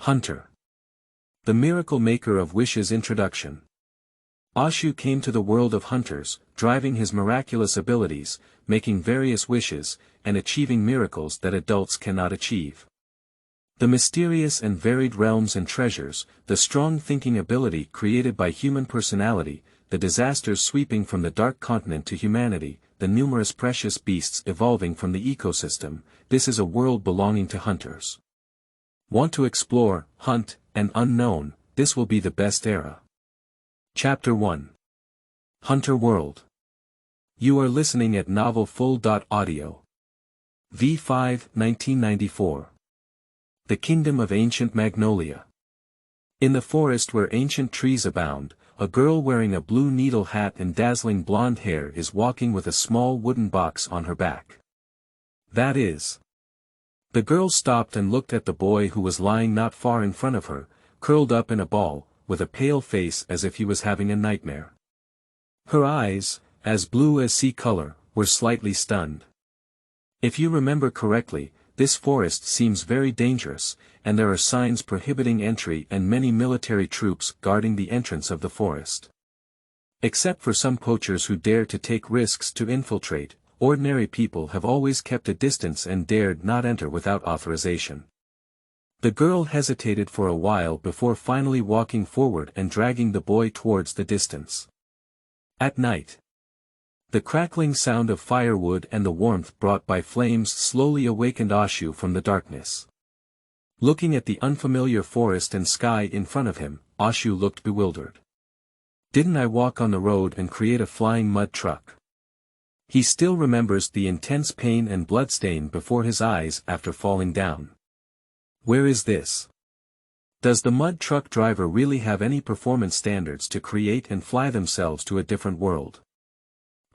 Hunter. The Miracle Maker of Wishes. Introduction. Ashu came to the world of hunters, driving his miraculous abilities, making various wishes, and achieving miracles that adults cannot achieve. The mysterious and varied realms and treasures, the strong thinking ability created by human personality, the disasters sweeping from the dark continent to humanity, the numerous precious beasts evolving from the ecosystem, this is a world belonging to hunters. Want to explore, hunt, and unknown, this will be the best era. Chapter 1. Hunter World. You are listening at novelfull.audio. V5, 1994. The Kingdom of Ancient Magnolia. In the forest where ancient trees abound, a girl wearing a blue needle hat and dazzling blonde hair is walking with a small wooden box on her back. That is. The girl stopped and looked at the boy who was lying not far in front of her, curled up in a ball, with a pale face as if he was having a nightmare. Her eyes, as blue as sea color, were slightly stunned. If you remember correctly, this forest seems very dangerous, and there are signs prohibiting entry and many military troops guarding the entrance of the forest. Except for some poachers who dare to take risks to infiltrate, ordinary people have always kept a distance and dared not enter without authorization. The girl hesitated for a while before finally walking forward and dragging the boy towards the distance. At night. The crackling sound of firewood and the warmth brought by flames slowly awakened Ashu from the darkness. Looking at the unfamiliar forest and sky in front of him, Ashu looked bewildered. Didn't I walk on the road and create a flying mud truck? He still remembers the intense pain and bloodstain before his eyes after falling down. Where is this? Does the mud truck driver really have any performance standards to create and fly themselves to a different world?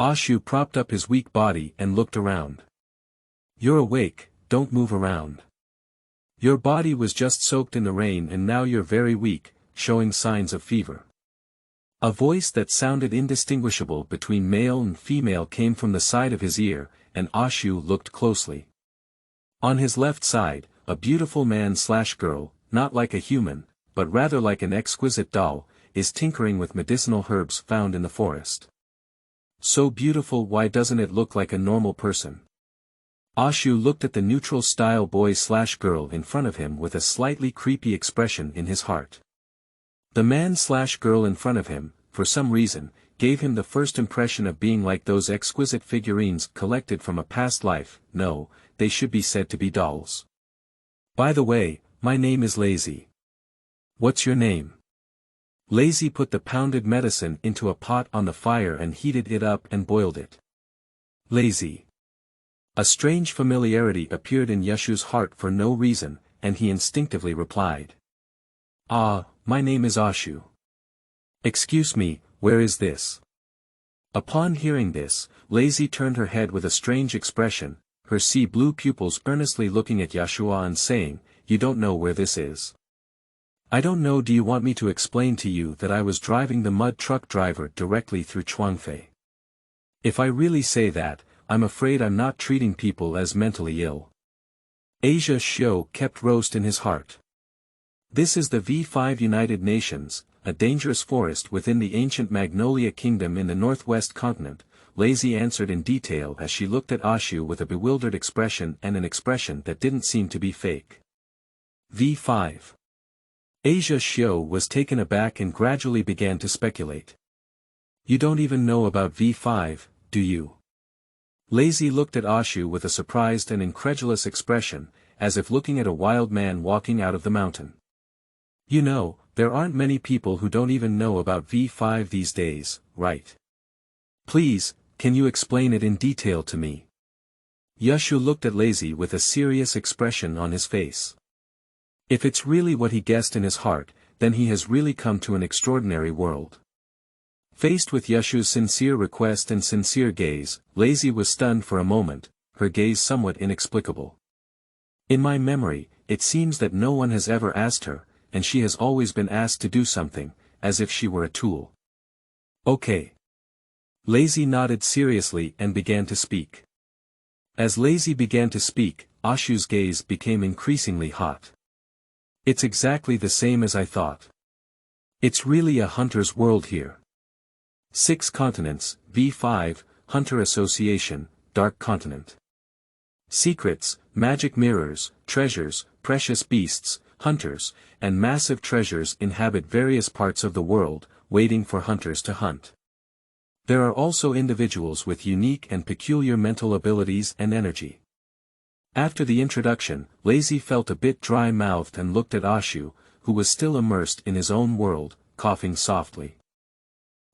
Ashu propped up his weak body and looked around. You're awake, don't move around. Your body was just soaked in the rain and now you're very weak, showing signs of fever. A voice that sounded indistinguishable between male and female came from the side of his ear, and Ashu looked closely. On his left side, a beautiful man/girl, not like a human, but rather like an exquisite doll, is tinkering with medicinal herbs found in the forest. So beautiful, why doesn't it look like a normal person? Ashu looked at the neutral-style boy/girl in front of him with a slightly creepy expression in his heart. The man/girl in front of him, for some reason, gave him the first impression of being like those exquisite figurines collected from a past life. No, they should be said to be dolls. By the way, my name is Lazy. What's your name? Lazy put the pounded medicine into a pot on the fire and heated it up and boiled it. Lazy. A strange familiarity appeared in Yeshu's heart for no reason, and he instinctively replied. Ah, my name is Ashu. Excuse me, where is this? Upon hearing this, Lazy turned her head with a strange expression, her sea blue pupils earnestly looking at Yeshua and saying, You don't know where this is. I don't know. Do you want me to explain to you that I was driving the mud truck driver directly through Chuangfei? If I really say that, I'm afraid I'm not treating people as mentally ill. Asia Shio kept roast in his heart. This is the V5 United Nations, a dangerous forest within the ancient Magnolia Kingdom in the northwest continent, Lazy answered in detail as she looked at Ashu with a bewildered expression and an expression that didn't seem to be fake. V5. Asia Shio was taken aback and gradually began to speculate. You don't even know about V5, do you? Lazy looked at Ashu with a surprised and incredulous expression, as if looking at a wild man walking out of the mountain. You know, there aren't many people who don't even know about V5 these days, right? Please, can you explain it in detail to me? Yeshu looked at Lazy with a serious expression on his face. If it's really what he guessed in his heart, then he has really come to an extraordinary world. Faced with Yeshu's sincere request and sincere gaze, Lazy was stunned for a moment, her gaze somewhat inexplicable. In my memory, it seems that no one has ever asked her, and she has always been asked to do something, as if she were a tool. Okay. Lazy nodded seriously and began to speak. As Lazy began to speak, Ashu's gaze became increasingly hot. It's exactly the same as I thought. It's really a hunter's world here. 6 continents, V5, Hunter Association, Dark Continent. Secrets, magic mirrors, treasures, precious beasts, hunters, and massive treasures inhabit various parts of the world, waiting for hunters to hunt. There are also individuals with unique and peculiar mental abilities and energy. After the introduction, Lazy felt a bit dry-mouthed and looked at Ashu, who was still immersed in his own world, coughing softly.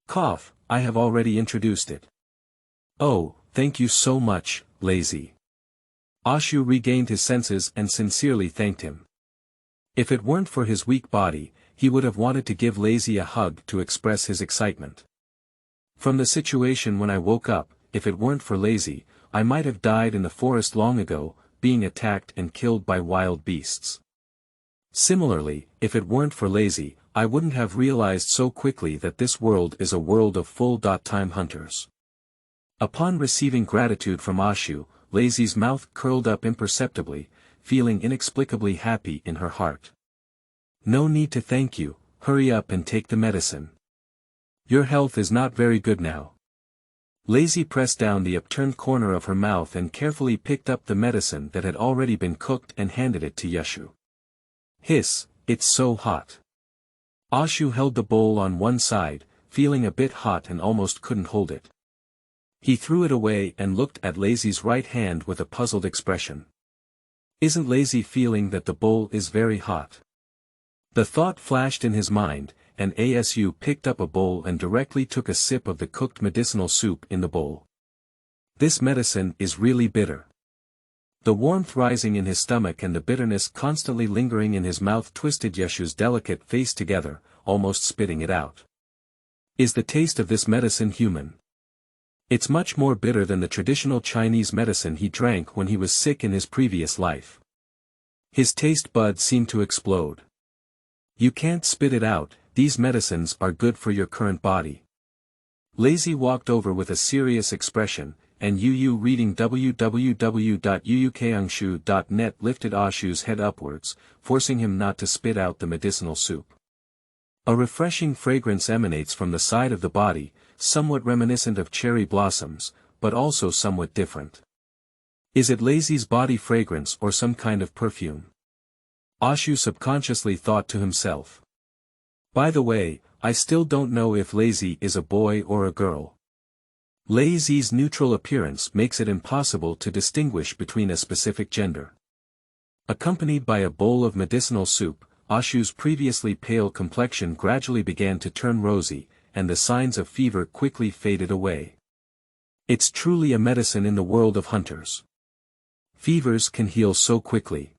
Cough, I have already introduced it. Oh, thank you so much, Lazy. Ashu regained his senses and sincerely thanked him. If it weren't for his weak body, he would have wanted to give Lazy a hug to express his excitement. From the situation when I woke up, if it weren't for Lazy, I might have died in the forest long ago, being attacked and killed by wild beasts. Similarly, if it weren't for Lazy, I wouldn't have realized so quickly that this world is a world of full-time hunters. Upon receiving gratitude from Ashu, Lazy's mouth curled up imperceptibly, feeling inexplicably happy in her heart. No need to thank you, hurry up and take the medicine. Your health is not very good now. Lazy pressed down the upturned corner of her mouth and carefully picked up the medicine that had already been cooked and handed it to Ashu. Hiss, it's so hot. Ashu held the bowl on one side, feeling a bit hot and almost couldn't hold it. He threw it away and looked at Lazy's right hand with a puzzled expression. Isn't Lazy feeling that the bowl is very hot? The thought flashed in his mind, and Asu picked up a bowl and directly took a sip of the cooked medicinal soup in the bowl. This medicine is really bitter. The warmth rising in his stomach and the bitterness constantly lingering in his mouth twisted Yeshu's delicate face together, almost spitting it out. Is the taste of this medicine human? It's much more bitter than the traditional Chinese medicine he drank when he was sick in his previous life. His taste buds seemed to explode. You can't spit it out, these medicines are good for your current body. Lazy walked over with a serious expression, and Yu reading www.yuukangshu.net lifted Ashu's head upwards, forcing him not to spit out the medicinal soup. A refreshing fragrance emanates from the side of the body, somewhat reminiscent of cherry blossoms, but also somewhat different. Is it Lazy's body fragrance or some kind of perfume? Ashu subconsciously thought to himself. By the way, I still don't know if Lazy is a boy or a girl. Lazy's neutral appearance makes it impossible to distinguish between a specific gender. Accompanied by a bowl of medicinal soup, Ashu's previously pale complexion gradually began to turn rosy, and the signs of fever quickly faded away. It's truly a medicine in the world of hunters. Fevers can heal so quickly.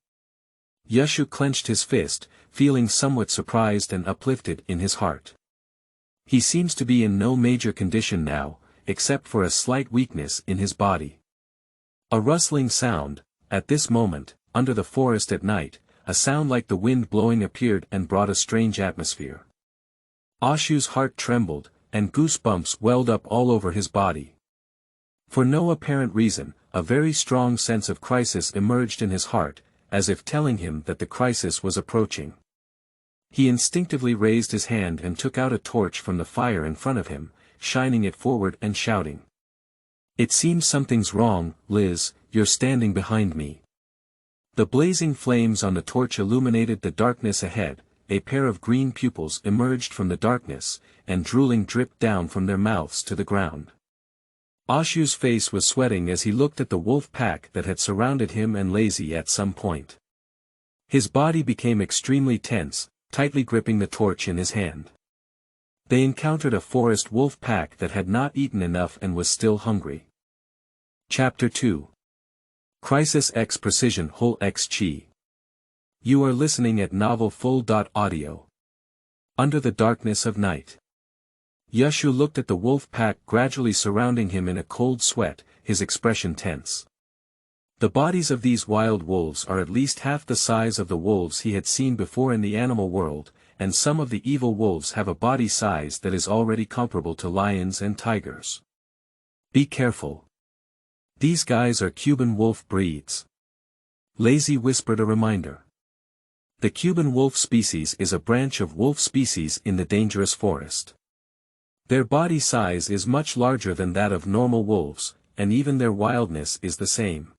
Ashu clenched his fist, feeling somewhat surprised and uplifted in his heart. He seems to be in no major condition now, except for a slight weakness in his body. A rustling sound, at this moment, under the forest at night, a sound like the wind blowing appeared and brought a strange atmosphere. Ashu's heart trembled, and goosebumps welled up all over his body. For no apparent reason, a very strong sense of crisis emerged in his heart, as if telling him that the crisis was approaching. He instinctively raised his hand and took out a torch from the fire in front of him, shining it forward and shouting. It seems something's wrong, Liz, you're standing behind me. The blazing flames on the torch illuminated the darkness ahead, a pair of green pupils emerged from the darkness, and drooling dripped down from their mouths to the ground. Ashu's face was sweating as he looked at the wolf pack that had surrounded him and Lazy at some point. His body became extremely tense, tightly gripping the torch in his hand. They encountered a forest wolf pack that had not eaten enough and was still hungry. Chapter 2. Crisis X Precision Whole X Chi. You are listening at Novel Full.audio. Under the darkness of night. Ashu looked at the wolf pack gradually surrounding him in a cold sweat, his expression tense. The bodies of these wild wolves are at least half the size of the wolves he had seen before in the animal world, and some of the evil wolves have a body size that is already comparable to lions and tigers. Be careful. These guys are Cuban wolf breeds. Lazy whispered a reminder. The Cuban wolf species is a branch of wolf species in the dangerous forest. Their body size is much larger than that of normal wolves, and even their wildness is the same.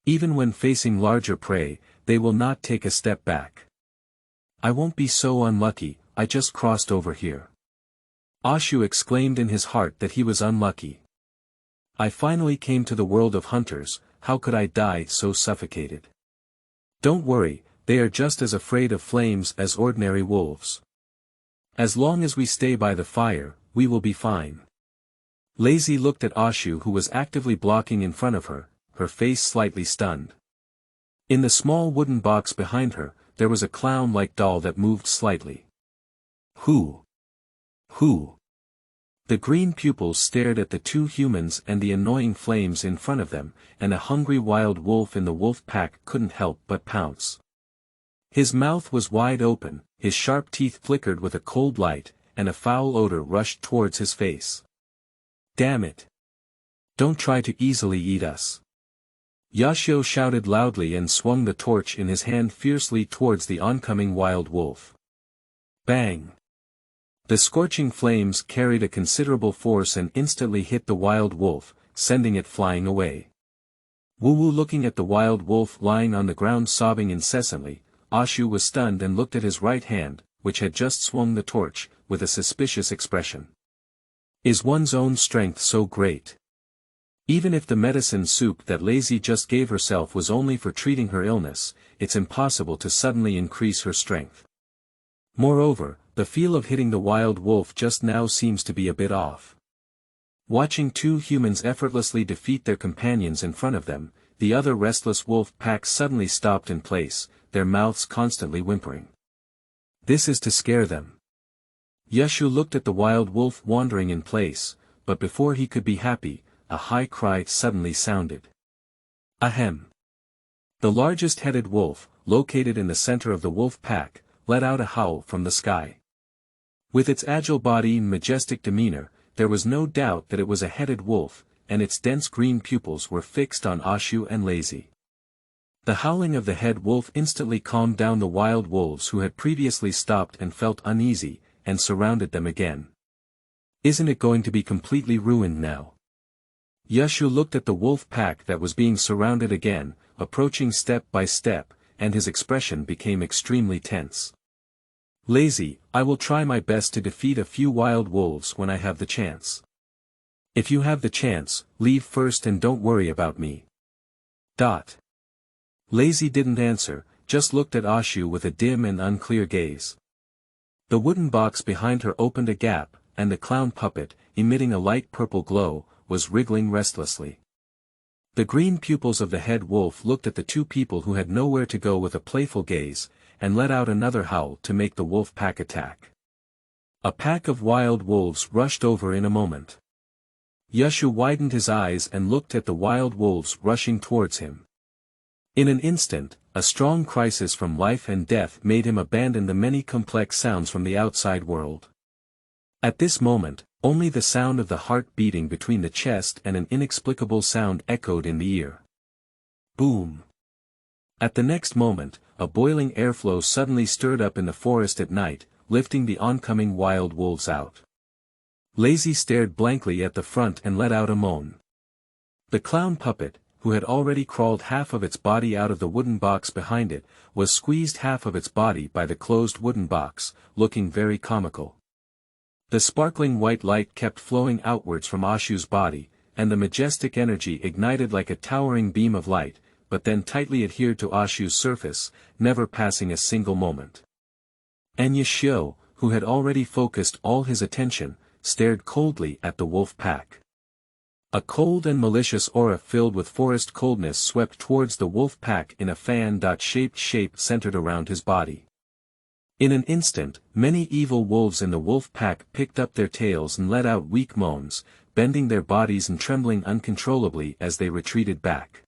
Even when facing larger prey, they will not take a step back. I won't be so unlucky, I just crossed over here. Ashu exclaimed in his heart that he was unlucky. I finally came to the world of hunters, how could I die so suffocated? Don't worry, they are just as afraid of flames as ordinary wolves. As long as we stay by the fire, we will be fine. Lazy looked at Ashu, who was actively blocking in front of her, her face slightly stunned. In the small wooden box behind her, there was a clown-like doll that moved slightly. Who? The green pupils stared at the two humans and the annoying flames in front of them, and a hungry wild wolf in the wolf pack couldn't help but pounce. His mouth was wide open, his sharp teeth flickered with a cold light, and a foul odor rushed towards his face. Damn it! Don't try to easily eat us. Yashio shouted loudly and swung the torch in his hand fiercely towards the oncoming wild wolf. Bang! The scorching flames carried a considerable force and instantly hit the wild wolf, sending it flying away. Wu-Wu looking at the wild wolf lying on the ground sobbing incessantly, Ashu was stunned and looked at his right hand, which had just swung the torch, with a suspicious expression. Is one's own strength so great? Even if the medicine soup that Lazy just gave herself was only for treating her illness, it's impossible to suddenly increase her strength. Moreover, the feel of hitting the wild wolf just now seems to be a bit off. Watching two humans effortlessly defeat their companions in front of them, the other restless wolf pack suddenly stopped in place, their mouths constantly whimpering. This is to scare them. Yashu looked at the wild wolf wandering in place, but before he could be happy, a high cry suddenly sounded. Ahem! The largest headed wolf, located in the center of the wolf pack, let out a howl from the sky. With its agile body and majestic demeanor, there was no doubt that it was a headed wolf, and its dense green pupils were fixed on Ashu and Lazy. The howling of the head wolf instantly calmed down the wild wolves who had previously stopped and felt uneasy, and surrounded them again. Isn't it going to be completely ruined now? Yashu looked at the wolf pack that was being surrounded again, approaching step by step, and his expression became extremely tense. Lazy, I will try my best to defeat a few wild wolves when I have the chance. If you have the chance, leave first and don't worry about me. Lazy didn't answer, just looked at Ashu with a dim and unclear gaze. The wooden box behind her opened a gap, and the clown puppet, emitting a light purple glow, was wriggling restlessly. The green pupils of the head wolf looked at the two people who had nowhere to go with a playful gaze, and let out another howl to make the wolf pack attack. A pack of wild wolves rushed over in a moment. Yashu widened his eyes and looked at the wild wolves rushing towards him. In an instant, a strong crisis from life and death made him abandon the many complex sounds from the outside world. At this moment, only the sound of the heart beating between the chest and an inexplicable sound echoed in the ear. Boom! At the next moment, a boiling airflow suddenly stirred up in the forest at night, lifting the oncoming wild wolves out. Lazy stared blankly at the front and let out a moan. The clown puppet, who had already crawled half of its body out of the wooden box behind it, was squeezed half of its body by the closed wooden box, looking very comical. The sparkling white light kept flowing outwards from Ashu's body, and the majestic energy ignited like a towering beam of light, but then tightly adhered to Ashu's surface, never passing a single moment. Yashio, who had already focused all his attention, stared coldly at the wolf pack. A cold and malicious aura filled with forest coldness swept towards the wolf pack in a fan-shaped shape centered around his body. In an instant, many evil wolves in the wolf pack picked up their tails and let out weak moans, bending their bodies and trembling uncontrollably as they retreated back.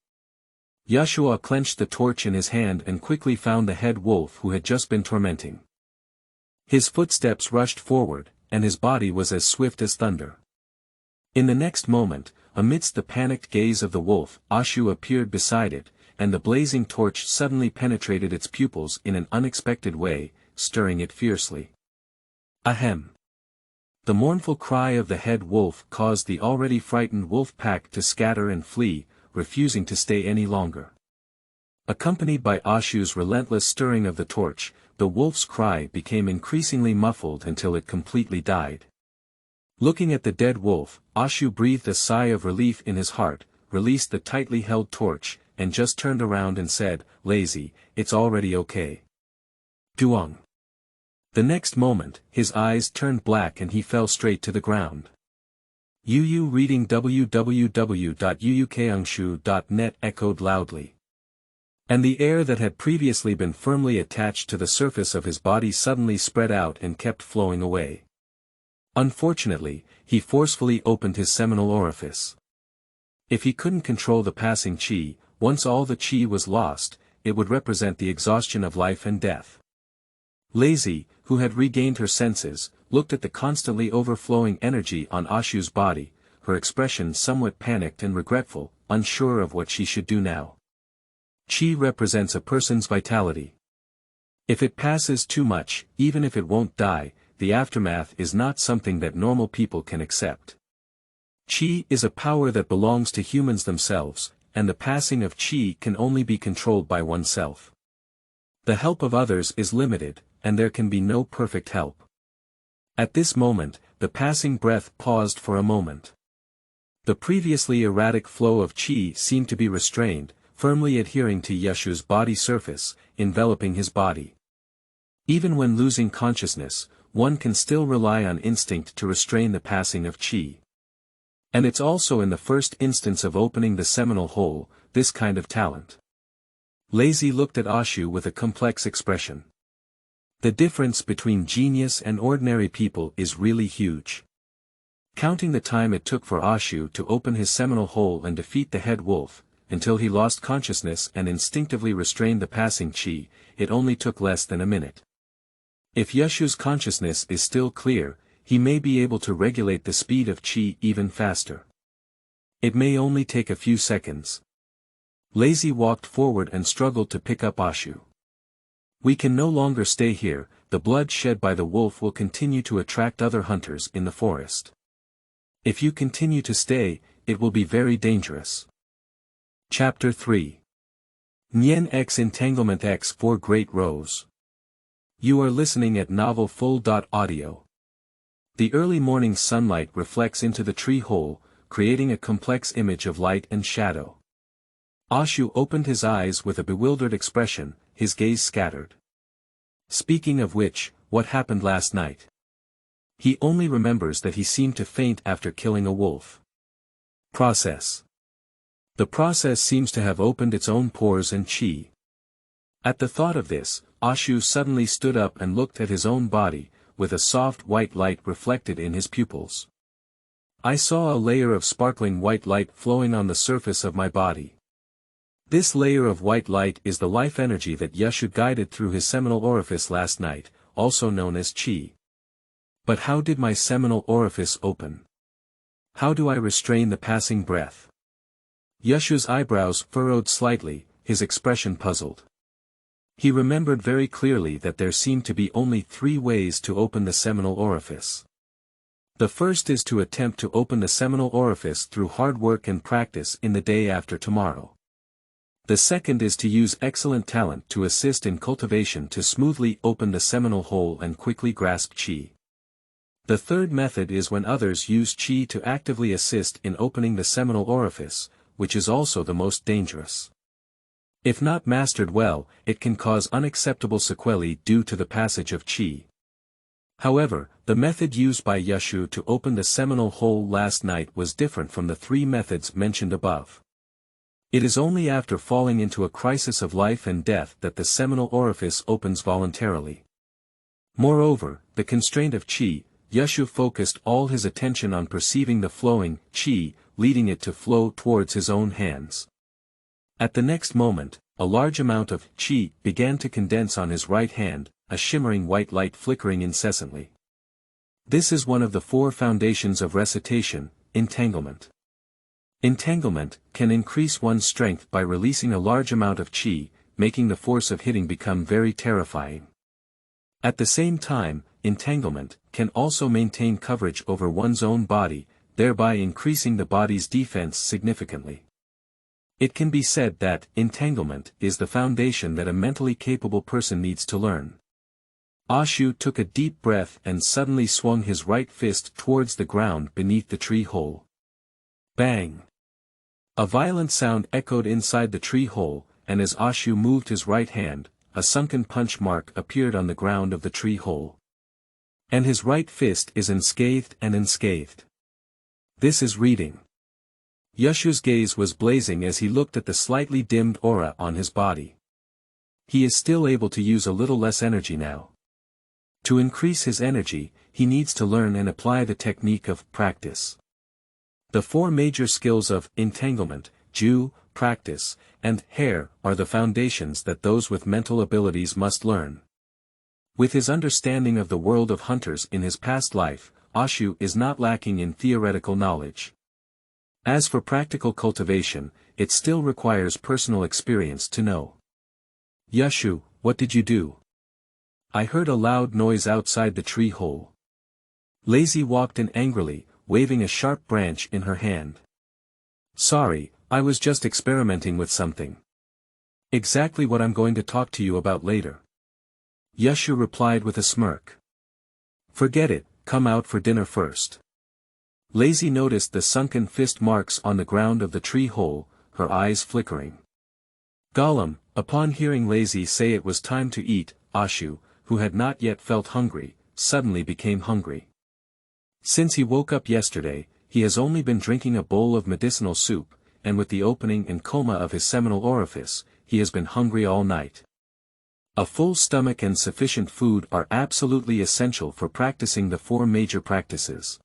Yashua clenched the torch in his hand and quickly found the head wolf who had just been tormenting. His footsteps rushed forward, and his body was as swift as thunder. In the next moment, amidst the panicked gaze of the wolf, Ashu appeared beside it, and the blazing torch suddenly penetrated its pupils in an unexpected way, stirring it fiercely. Ahem! The mournful cry of the head wolf caused the already frightened wolf pack to scatter and flee, refusing to stay any longer. Accompanied by Ashu's relentless stirring of the torch, the wolf's cry became increasingly muffled until it completely died. Looking at the dead wolf, Ashu breathed a sigh of relief in his heart, released the tightly held torch, and just turned around and said, "Lazy, it's already okay." Duong. The next moment, his eyes turned black and he fell straight to the ground. Yu reading www.uukangshu.net echoed loudly. And the air that had previously been firmly attached to the surface of his body suddenly spread out and kept flowing away. Unfortunately, he forcefully opened his seminal orifice. If he couldn't control the passing qi, once all the qi was lost, it would represent the exhaustion of life and death. Lazy, who had regained her senses, looked at the constantly overflowing energy on Ashu's body, her expression somewhat panicked and regretful, unsure of what she should do now. Qi represents a person's vitality. If it passes too much, even if it won't die, the aftermath is not something that normal people can accept. Qi is a power that belongs to humans themselves, and the passing of qi can only be controlled by oneself. The help of others is limited, and there can be no perfect help. At this moment, the passing breath paused for a moment. The previously erratic flow of qi seemed to be restrained, firmly adhering to Yeshu's body surface, enveloping his body. Even when losing consciousness, one can still rely on instinct to restrain the passing of qi. And it's also in the first instance of opening the seminal hole, this kind of talent. Lazy looked at Ashu with a complex expression. The difference between genius and ordinary people is really huge. Counting the time it took for Ashu to open his seminal hole and defeat the head wolf, until he lost consciousness and instinctively restrained the passing qi, it only took less than a minute. If Yeshu's consciousness is still clear, he may be able to regulate the speed of qi even faster. It may only take a few seconds. Lazy walked forward and struggled to pick up Ashu. We can no longer stay here, the blood shed by the wolf will continue to attract other hunters in the forest. If you continue to stay, it will be very dangerous. Chapter 3. Nian x Entanglement x 4 Great Rows. You are listening at Novel Full.audio. The early morning sunlight reflects into the tree hole, creating a complex image of light and shadow. Ashu opened his eyes with a bewildered expression, his gaze scattered. Speaking of which, what happened last night? He only remembers that he seemed to faint after killing a wolf. Process. The process seems to have opened its own pores and qi. At the thought of this, Ashu suddenly stood up and looked at his own body, with a soft white light reflected in his pupils. I saw a layer of sparkling white light flowing on the surface of my body. This layer of white light is the life energy that Yeshu guided through his seminal orifice last night, also known as qi. But how did my seminal orifice open? How do I restrain the passing breath? Yeshu's eyebrows furrowed slightly, his expression puzzled. He remembered very clearly that there seemed to be only 3 ways to open the seminal orifice. The first is to attempt to open the seminal orifice through hard work and practice in the day after tomorrow. The second is to use excellent talent to assist in cultivation to smoothly open the seminal hole and quickly grasp qi. The third method is when others use qi to actively assist in opening the seminal orifice, which is also the most dangerous. If not mastered well, it can cause unacceptable sequelae due to the passage of qi. However, the method used by Yeshu to open the seminal hole last night was different from the 3 methods mentioned above. It is only after falling into a crisis of life and death that the seminal orifice opens voluntarily. Moreover, the constraint of qi, Yeshu focused all his attention on perceiving the flowing qi, leading it to flow towards his own hands. At the next moment, a large amount of qi began to condense on his right hand, a shimmering white light flickering incessantly. This is one of the 4 foundations of recitation, entanglement. Entanglement can increase one's strength by releasing a large amount of chi, making the force of hitting become very terrifying. At the same time, entanglement can also maintain coverage over one's own body, thereby increasing the body's defense significantly. It can be said that entanglement is the foundation that a mentally capable person needs to learn. Ashu took a deep breath and suddenly swung his right fist towards the ground beneath the tree hole. Bang! A violent sound echoed inside the tree hole, and as Ashu moved his right hand, a sunken punch mark appeared on the ground of the tree hole. And his right fist is unscathed and unscathed. This is reading. Yashu's gaze was blazing as he looked at the slightly dimmed aura on his body. He is still able to use a little less energy now. To increase his energy, he needs to learn and apply the technique of practice. The four major skills of entanglement, ju, practice, and hair are the foundations that those with mental abilities must learn. With his understanding of the world of hunters in his past life, Ashu is not lacking in theoretical knowledge. As for practical cultivation, it still requires personal experience to know. Yashu, what did you do? I heard a loud noise outside the tree hole. Lazy walked in angrily, waving a sharp branch in her hand. Sorry, I was just experimenting with something. Exactly what I'm going to talk to you about later. Yashu replied with a smirk. Forget it, come out for dinner first. Lazy noticed the sunken fist marks on the ground of the tree hole, her eyes flickering. Gollum, upon hearing Lazy say it was time to eat, Ashu, who had not yet felt hungry, suddenly became hungry. Since he woke up yesterday, he has only been drinking a bowl of medicinal soup, and with the opening and coma of his seminal orifice, he has been hungry all night. A full stomach and sufficient food are absolutely essential for practicing the four major practices.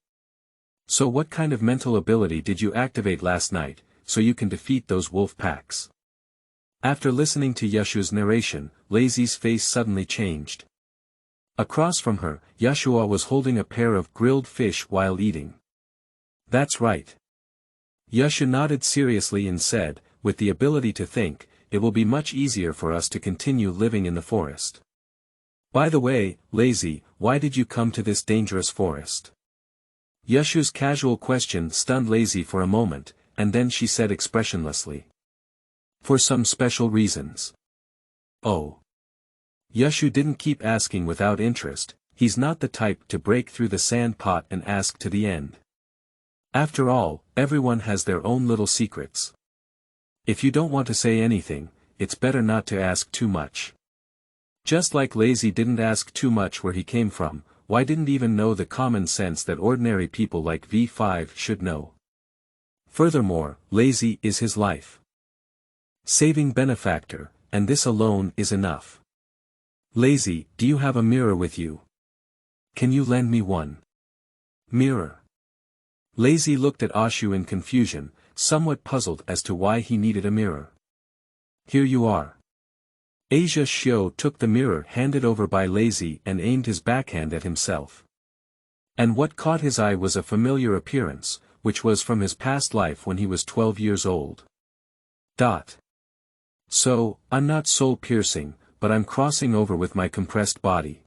So what kind of mental ability did you activate last night, so you can defeat those wolf packs? After listening to Yashu's narration, Lazy's face suddenly changed. Across from her, Yashua was holding a pair of grilled fish while eating. That's right. Yashu nodded seriously and said, with the ability to think, it will be much easier for us to continue living in the forest. By the way, Lazy, why did you come to this dangerous forest? Yashu's casual question stunned Lazy for a moment, and then she said expressionlessly. For some special reasons. Oh. Yashu didn't keep asking without interest, he's not the type to break through the sand pot and ask to the end. After all, everyone has their own little secrets. If you don't want to say anything, it's better not to ask too much. Just like Lazy didn't ask too much where he came from, why didn't even know the common sense that ordinary people like V5 should know? Furthermore, Lazy is his life saving benefactor, and this alone is enough. Lazy, do you have a mirror with you? Can you lend me one? Mirror. Lazy looked at Ashu in confusion, somewhat puzzled as to why he needed a mirror. Here you are. Asia Shio took the mirror handed over by Lazy and aimed his backhand at himself. And what caught his eye was a familiar appearance, which was from his past life when he was 12 years old. So, I'm not soul-piercing, but I'm crossing over with my compressed body.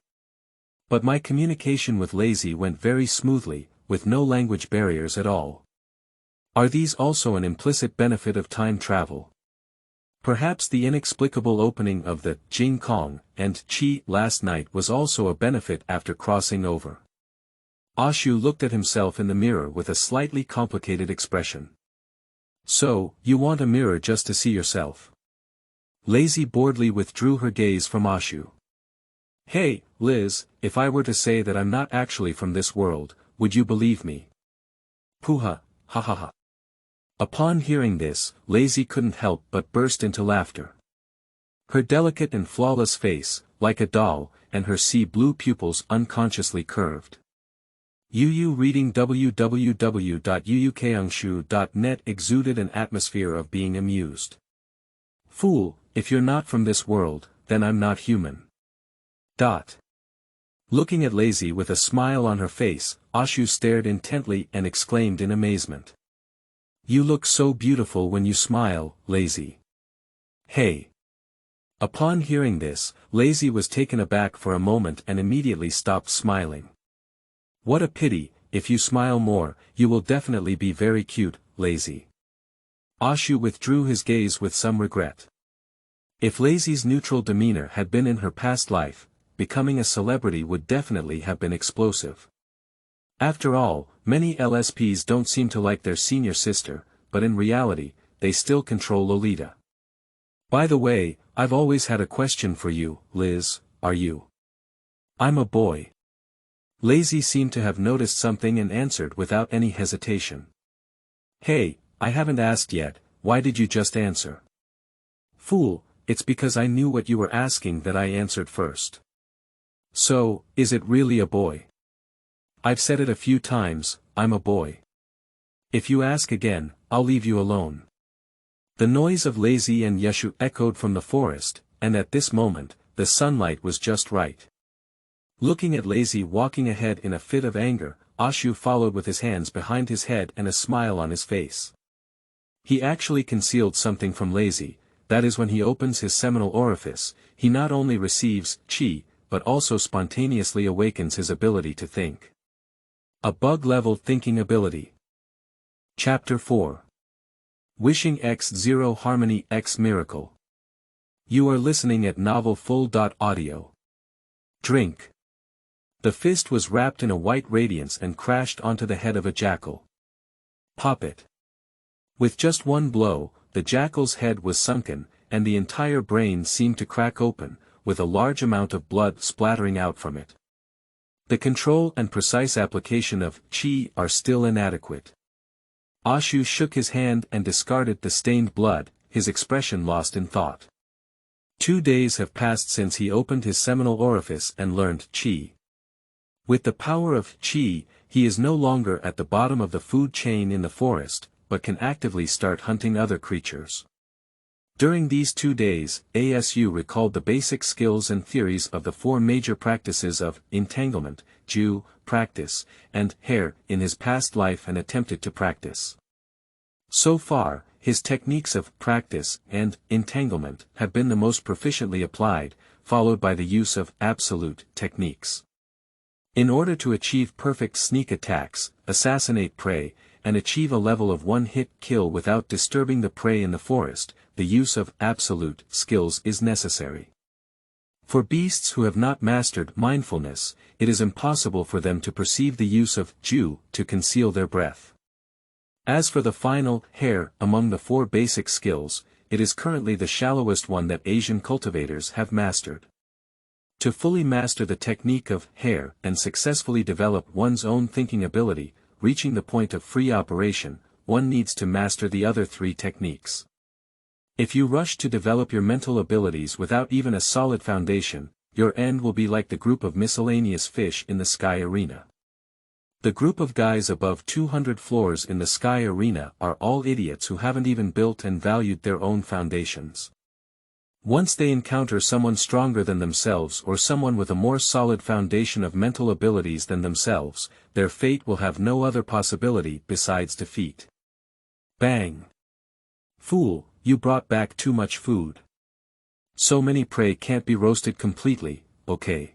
But my communication with Lazy went very smoothly, with no language barriers at all. Are these also an implicit benefit of time travel? Perhaps the inexplicable opening of the Jing Kong and Qi last night was also a benefit after crossing over. Ashu looked at himself in the mirror with a slightly complicated expression. So, you want a mirror just to see yourself? Lazy boredly withdrew her gaze from Ashu. Hey, Liz, if I were to say that I'm not actually from this world, would you believe me? Puha, ha ha ha. Upon hearing this, Lazy couldn't help but burst into laughter. Her delicate and flawless face, like a doll, and her sea blue pupils unconsciously curved. Yu reading www.uukangshu.net exuded an atmosphere of being amused. Fool, if you're not from this world, then I'm not human. Looking at Lazy with a smile on her face, Ashu stared intently and exclaimed in amazement. You look so beautiful when you smile, Lazy. Hey. Upon hearing this, Lazy was taken aback for a moment and immediately stopped smiling. What a pity, if you smile more, you will definitely be very cute, Lazy. Ashu withdrew his gaze with some regret. If Lazy's neutral demeanor had been in her past life, becoming a celebrity would definitely have been explosive. After all, many LSPs don't seem to like their senior sister, but in reality, they still control Lolita. By the way, I've always had a question for you, Liz, are you? I'm a boy. Lazy seemed to have noticed something and answered without any hesitation. Hey, I haven't asked yet, why did you just answer? Fool, it's because I knew what you were asking that I answered first. So, is it really a boy? I've said it a few times, I'm a boy. If you ask again, I'll leave you alone. The noise of Lazy and Yeshu echoed from the forest, and at this moment, the sunlight was just right. Looking at Lazy walking ahead in a fit of anger, Ashu followed with his hands behind his head and a smile on his face. He actually concealed something from Lazy, that is when he opens his seminal orifice, he not only receives chi, but also spontaneously awakens his ability to think. A bug-level thinking ability. Chapter 4. Wishing X0 Harmony X Miracle. You are listening at novelfull.audio. Drink. The fist was wrapped in a white radiance and crashed onto the head of a jackal. Pop it. With just one blow, the jackal's head was sunken, and the entire brain seemed to crack open, with a large amount of blood splattering out from it. The control and precise application of chi are still inadequate. Ashu shook his hand and discarded the stained blood, his expression lost in thought. 2 days have passed since he opened his seminal orifice and learned chi. With the power of chi, he is no longer at the bottom of the food chain in the forest, but can actively start hunting other creatures. During these 2 days, Asu recalled the basic skills and theories of the 4 major practices of Entanglement, Ju, practice, and Hair in his past life and attempted to practice. So far, his techniques of practice and entanglement have been the most proficiently applied, followed by the use of absolute techniques. In order to achieve perfect sneak attacks, assassinate prey, and achieve a level of one-hit kill without disturbing the prey in the forest, the use of absolute skills is necessary. For beasts who have not mastered mindfulness, it is impossible for them to perceive the use of Ju to conceal their breath. As for the final Hair among the 4 basic skills, it is currently the shallowest one that Asian cultivators have mastered. To fully master the technique of Hair and successfully develop one's own thinking ability, reaching the point of free operation, one needs to master the other 3 techniques. If you rush to develop your mental abilities without even a solid foundation, your end will be like the group of miscellaneous fish in the Sky Arena. The group of guys above 200 floors in the Sky Arena are all idiots who haven't even built and valued their own foundations. Once they encounter someone stronger than themselves or someone with a more solid foundation of mental abilities than themselves, their fate will have no other possibility besides defeat. Bang! Fool, you brought back too much food. So many prey can't be roasted completely, okay?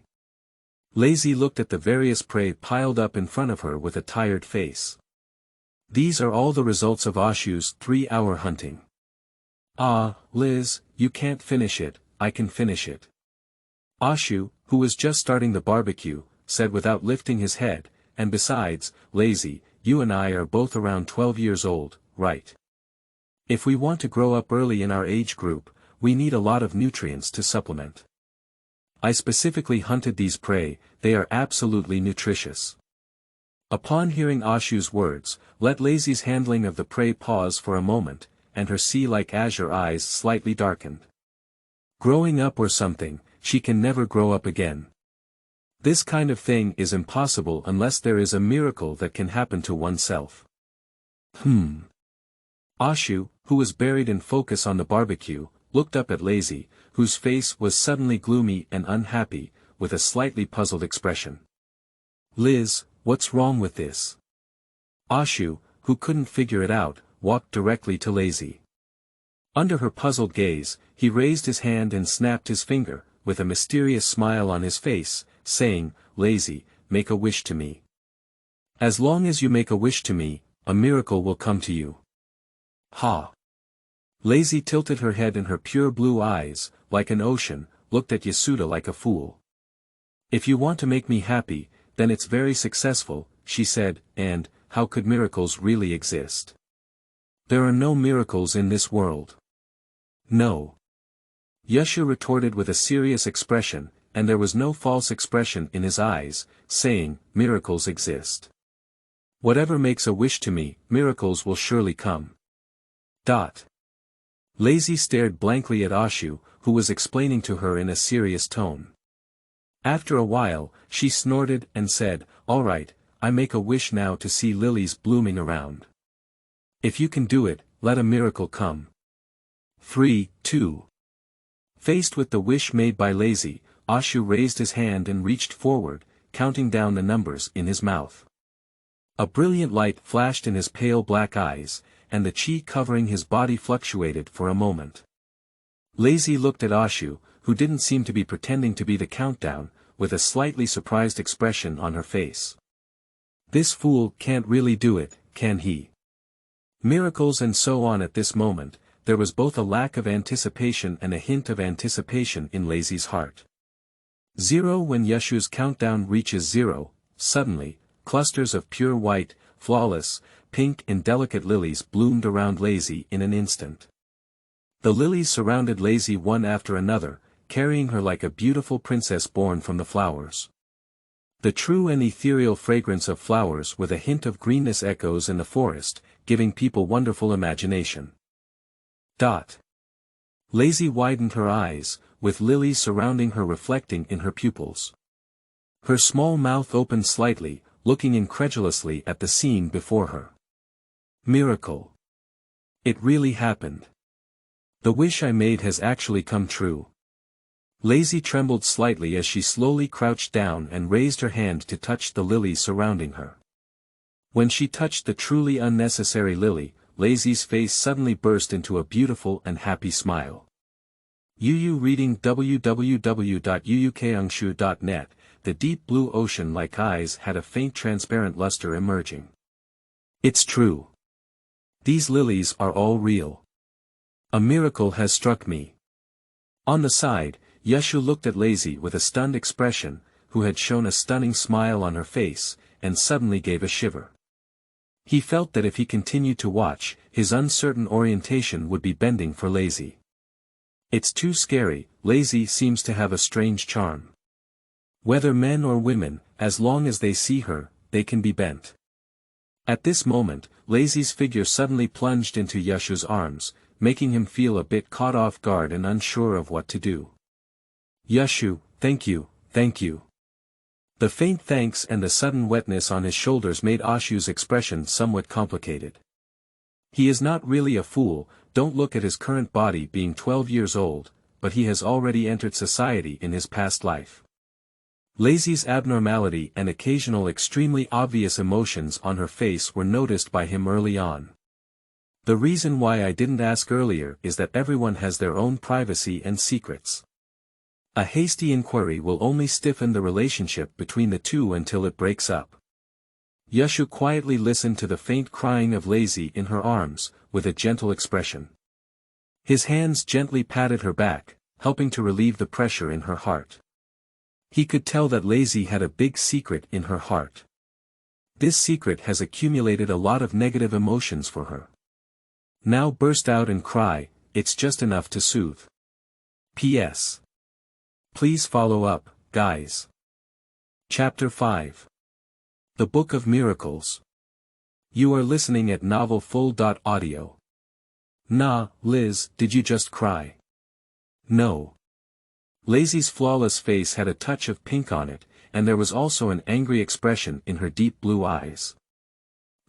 Lazy looked at the various prey piled up in front of her with a tired face. These are all the results of Ashu's 3-hour hunting. Ah, Liz, you can't finish it, I can finish it. Ashu, who was just starting the barbecue, said without lifting his head, and besides, Lazy, you and I are both around 12 years old, right? If we want to grow up early in our age group, we need a lot of nutrients to supplement. I specifically hunted these prey, they are absolutely nutritious. Upon hearing Ashu's words, let Lazy's handling of the prey pause for a moment, and her sea-like azure eyes slightly darkened. Growing up or something, she can never grow up again. This kind of thing is impossible unless there is a miracle that can happen to oneself. Ashu, who was buried in focus on the barbecue, looked up at Lazy, whose face was suddenly gloomy and unhappy, with a slightly puzzled expression. Liz, what's wrong with this? Ashu, who couldn't figure it out, walked directly to Lazy. Under her puzzled gaze, he raised his hand and snapped his finger, with a mysterious smile on his face, saying, "Lazy, make a wish to me. As long as you make a wish to me, a miracle will come to you." Ha! Lazy tilted her head and her pure blue eyes, like an ocean, looked at Yasuda like a fool. "If you want to make me happy, then it's very successful," she said, "and, how could miracles really exist? There are no miracles in this world." "No." Yashu retorted with a serious expression, and there was no false expression in his eyes, saying, "Miracles exist. Whatever makes a wish to me, miracles will surely come." Lazy stared blankly at Ashu, who was explaining to her in a serious tone. After a while, she snorted and said, "All right, I make a wish now to see lilies blooming around. If you can do it, let a miracle come." 3, 2. Faced with the wish made by Lazy, Ashu raised his hand and reached forward, counting down the numbers in his mouth. A brilliant light flashed in his pale black eyes, and the chi covering his body fluctuated for a moment. Lazy looked at Ashu, who didn't seem to be pretending to be the countdown, with a slightly surprised expression on her face. This fool can't really do it, can he? Miracles and so on. At this moment, there was both a lack of anticipation and a hint of anticipation in Lazy's heart. 0. When Yashu's countdown reaches 0, suddenly, clusters of pure white, flawless, pink and delicate lilies bloomed around Lazy in an instant. The lilies surrounded Lazy one after another, carrying her like a beautiful princess born from the flowers. The true and ethereal fragrance of flowers with a hint of greenness echoes in the forest, giving people wonderful imagination. Lazy widened her eyes, with lilies surrounding her reflecting in her pupils. Her small mouth opened slightly, looking incredulously at the scene before her. Miracle. It really happened. The wish I made has actually come true. Lazy trembled slightly as she slowly crouched down and raised her hand to touch the lilies surrounding her. When she touched the truly unnecessary lily, Lazy's face suddenly burst into a beautiful and happy smile. Yu reading www.uukangshu.net. The deep blue ocean-like eyes had a faint transparent luster emerging. It's true. These lilies are all real. A miracle has struck me. On the side, Yashu looked at Lazy with a stunned expression, who had shown a stunning smile on her face, and suddenly gave a shiver. He felt that if he continued to watch, his uncertain orientation would be bending for Lazy. It's too scary. Lazy seems to have a strange charm. Whether men or women, as long as they see her, they can be bent. At this moment, Lazy's figure suddenly plunged into Yashu's arms, making him feel a bit caught off guard and unsure of what to do. "Yashu, thank you, thank you." The faint thanks and the sudden wetness on his shoulders made Ashu's expression somewhat complicated. He is not really a fool. Don't look at his current body being 12 years old, but he has already entered society in his past life. Lazy's abnormality and occasional extremely obvious emotions on her face were noticed by him early on. The reason why I didn't ask earlier is that everyone has their own privacy and secrets. A hasty inquiry will only stiffen the relationship between the two until it breaks up. Yashu quietly listened to the faint crying of Lazy in her arms, with a gentle expression. His hands gently patted her back, helping to relieve the pressure in her heart. He could tell that Lazy had a big secret in her heart. This secret has accumulated a lot of negative emotions for her. Now burst out and cry, it's just enough to soothe. P.S. Please follow up, guys. Chapter 5. The Book of Miracles. You are listening at novelfull.audio. Nah, Liz, did you just cry? No. Lazy's flawless face had a touch of pink on it, and there was also an angry expression in her deep blue eyes.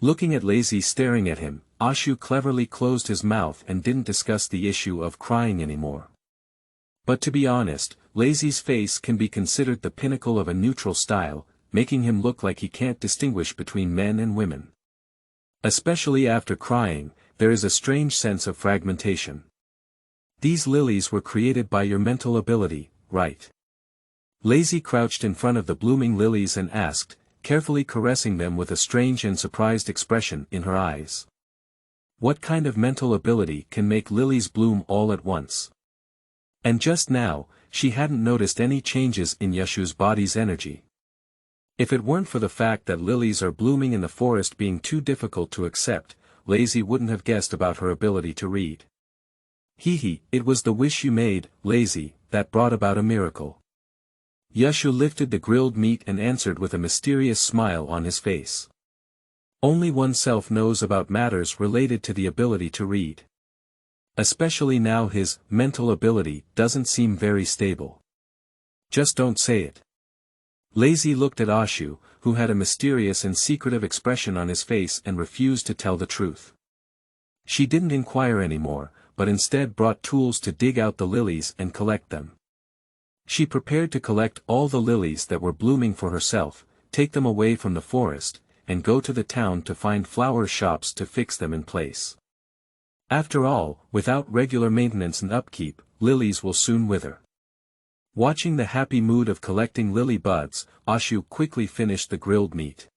Looking at Lazy staring at him, Ashu cleverly closed his mouth and didn't discuss the issue of crying anymore. But to be honest, Lazy's face can be considered the pinnacle of a neutral style, making him look like he can't distinguish between men and women. Especially after crying, there is a strange sense of fragmentation. These lilies were created by your mental ability, right? Lazy crouched in front of the blooming lilies and asked, carefully caressing them with a strange and surprised expression in her eyes. What kind of mental ability can make lilies bloom all at once? And just now, she hadn't noticed any changes in Yashu's body's energy. If it weren't for the fact that lilies are blooming in the forest being too difficult to accept, Lazy wouldn't have guessed about her ability to read. It was the wish you made, Lazy, that brought about a miracle. Yashu lifted the grilled meat and answered with a mysterious smile on his face. Only oneself knows about matters related to the ability to read. Especially now his mental ability doesn't seem very stable. Just don't say it. Lazy looked at Ashu, who had a mysterious and secretive expression on his face and refused to tell the truth. She didn't inquire anymore, but instead brought tools to dig out the lilies and collect them. She prepared to collect all the lilies that were blooming for herself, take them away from the forest, and go to the town to find flower shops to fix them in place. After all, without regular maintenance and upkeep, lilies will soon wither. Watching the happy mood of collecting lily buds, Ashu quickly finished the grilled meat.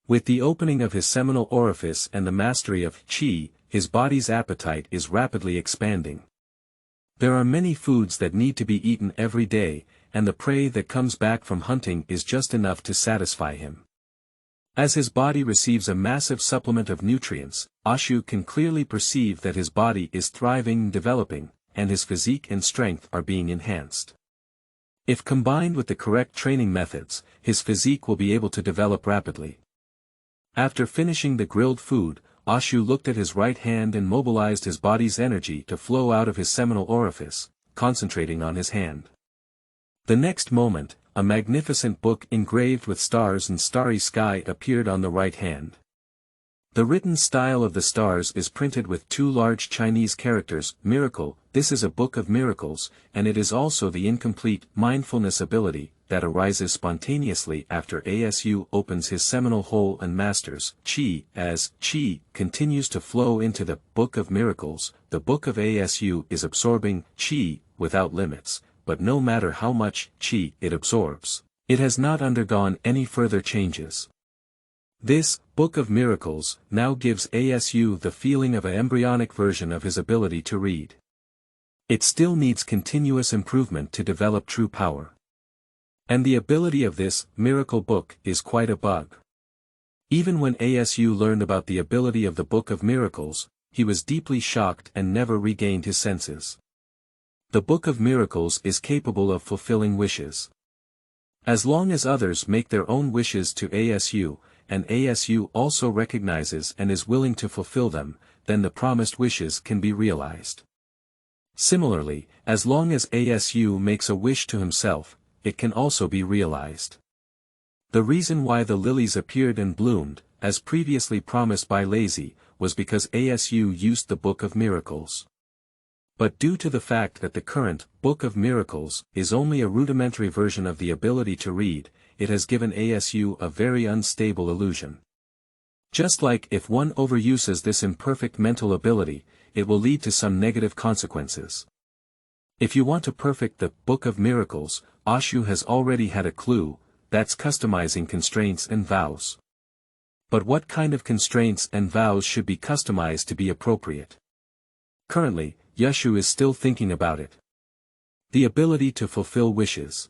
With the opening of his seminal orifice and the mastery of qi, his body's appetite is rapidly expanding. There are many foods that need to be eaten every day, and the prey that comes back from hunting is just enough to satisfy him. As his body receives a massive supplement of nutrients, Ashu can clearly perceive that his body is thriving and developing, and his physique and strength are being enhanced. If combined with the correct training methods, his physique will be able to develop rapidly. After finishing the grilled food, Ashu looked at his right hand and mobilized his body's energy to flow out of his seminal orifice, concentrating on his hand. The next moment, a magnificent book engraved with stars and starry sky appeared on the right hand. The written style of the stars is printed with two large Chinese characters, miracle. This is a book of miracles, and it is also the incomplete mindfulness ability that arises spontaneously after Asu opens his seminal hole and masters qi. As qi continues to flow into the book of miracles, the book of Asu is absorbing qi without limits, but no matter how much qi it absorbs, it has not undergone any further changes. This Book of Miracles now gives Asu the feeling of an embryonic version of his ability to read. It still needs continuous improvement to develop true power. And the ability of this miracle book is quite a bug. Even when Asu learned about the ability of the Book of Miracles, he was deeply shocked and never regained his senses. The Book of Miracles is capable of fulfilling wishes. As long as others make their own wishes to Asu, and Asu also recognizes and is willing to fulfill them, then the promised wishes can be realized. Similarly, as long as Asu makes a wish to himself, it can also be realized. The reason why the lilies appeared and bloomed, as previously promised by Lazy, was because Asu used the Book of Miracles. But due to the fact that the current Book of Miracles is only a rudimentary version of the ability to read, it has given Asu a very unstable illusion. Just like if one overuses this imperfect mental ability, it will lead to some negative consequences. If you want to perfect the Book of Miracles, Ashu has already had a clue, that's customizing constraints and vows. But what kind of constraints and vows should be customized to be appropriate? Currently, Yashu is still thinking about it. The ability to fulfill wishes.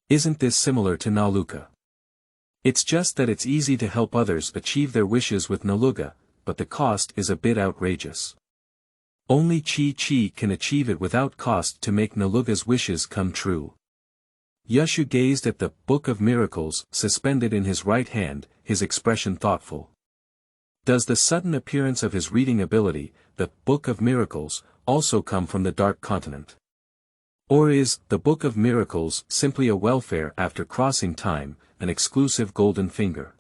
Isn't this similar to Naluga? It's just that it's easy to help others achieve their wishes with Naluga, but the cost is a bit outrageous. Only Chi can achieve it without cost to make Naluga's wishes come true. Yashu gazed at the Book of Miracles suspended in his right hand, his expression thoughtful. Does the sudden appearance of his reading ability, the Book of Miracles, also come from the Dark Continent? Or is the Book of Miracles simply a welfare after crossing time, an exclusive golden finger?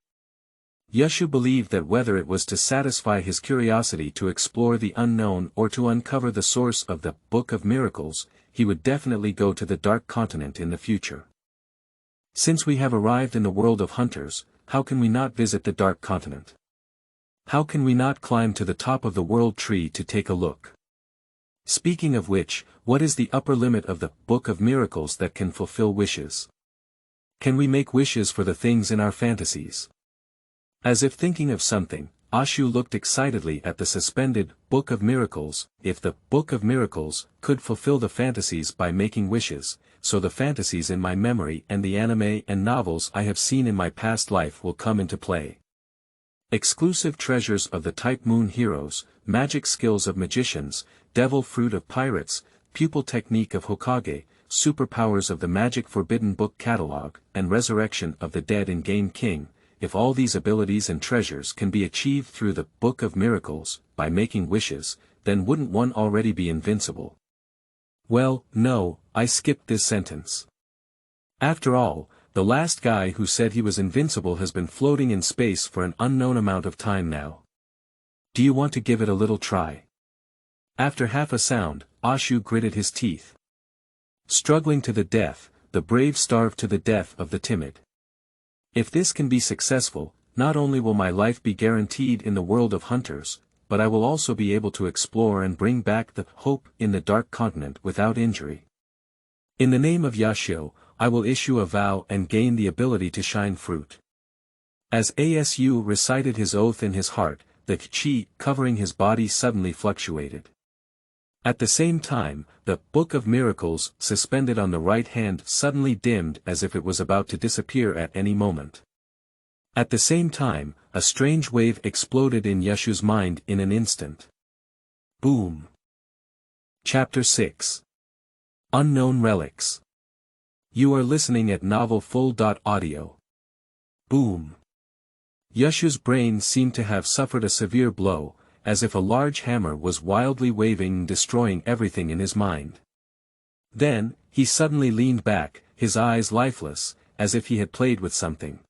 Yashu believed that whether it was to satisfy his curiosity to explore the unknown or to uncover the source of the Book of Miracles, he would definitely go to the Dark Continent in the future. Since we have arrived in the world of hunters, how can we not visit the Dark Continent? How can we not climb to the top of the world tree to take a look? Speaking of which, what is the upper limit of the Book of Miracles that can fulfill wishes? Can we make wishes for the things in our fantasies? As if thinking of something, Ashu looked excitedly at the suspended Book of Miracles. If the Book of Miracles could fulfill the fantasies by making wishes, so the fantasies in my memory and the anime and novels I have seen in my past life will come into play. Exclusive treasures of the type moon heroes, magic skills of magicians, devil fruit of pirates, pupil technique of Hokage, superpowers of the magic forbidden book catalog, and resurrection of the dead in Game King. If all these abilities and treasures can be achieved through the Book of Miracles, by making wishes, then wouldn't one already be invincible? Well, no, I skipped this sentence. After all, the last guy who said he was invincible has been floating in space for an unknown amount of time now. Do you want to give it a little try? After half a sound, Ashu gritted his teeth. Struggling to the death, the brave starve to the death of the timid. If this can be successful, not only will my life be guaranteed in the world of hunters, but I will also be able to explore and bring back the hope in the dark continent without injury. In the name of Yashio, I will issue a vow and gain the ability to shine fruit. As Asu recited his oath in his heart, the chi covering his body suddenly fluctuated. At the same time, the Book of Miracles suspended on the right hand suddenly dimmed as if it was about to disappear at any moment. At the same time, a strange wave exploded in Yashu's mind in an instant. Boom. Chapter 6. Unknown Relics. You are listening at novelfull.audio. Boom. Yashu's brain seemed to have suffered a severe blow, as if a large hammer was wildly waving and destroying everything in his mind. Then, he suddenly leaned back, his eyes lifeless, as if he had played with something.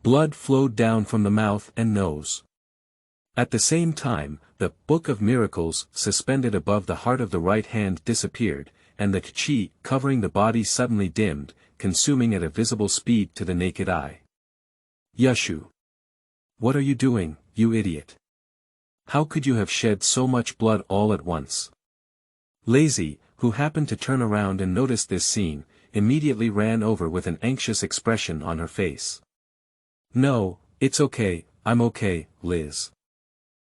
Blood flowed down from the mouth and nose. At the same time, the Book of Miracles suspended above the heart of the right hand disappeared, and the chi covering the body suddenly dimmed, consuming at a visible speed to the naked eye. Yashu. What are you doing, you idiot? How could you have shed so much blood all at once? Lazy, who happened to turn around and notice this scene, immediately ran over with an anxious expression on her face. No, it's okay, I'm okay, Liz.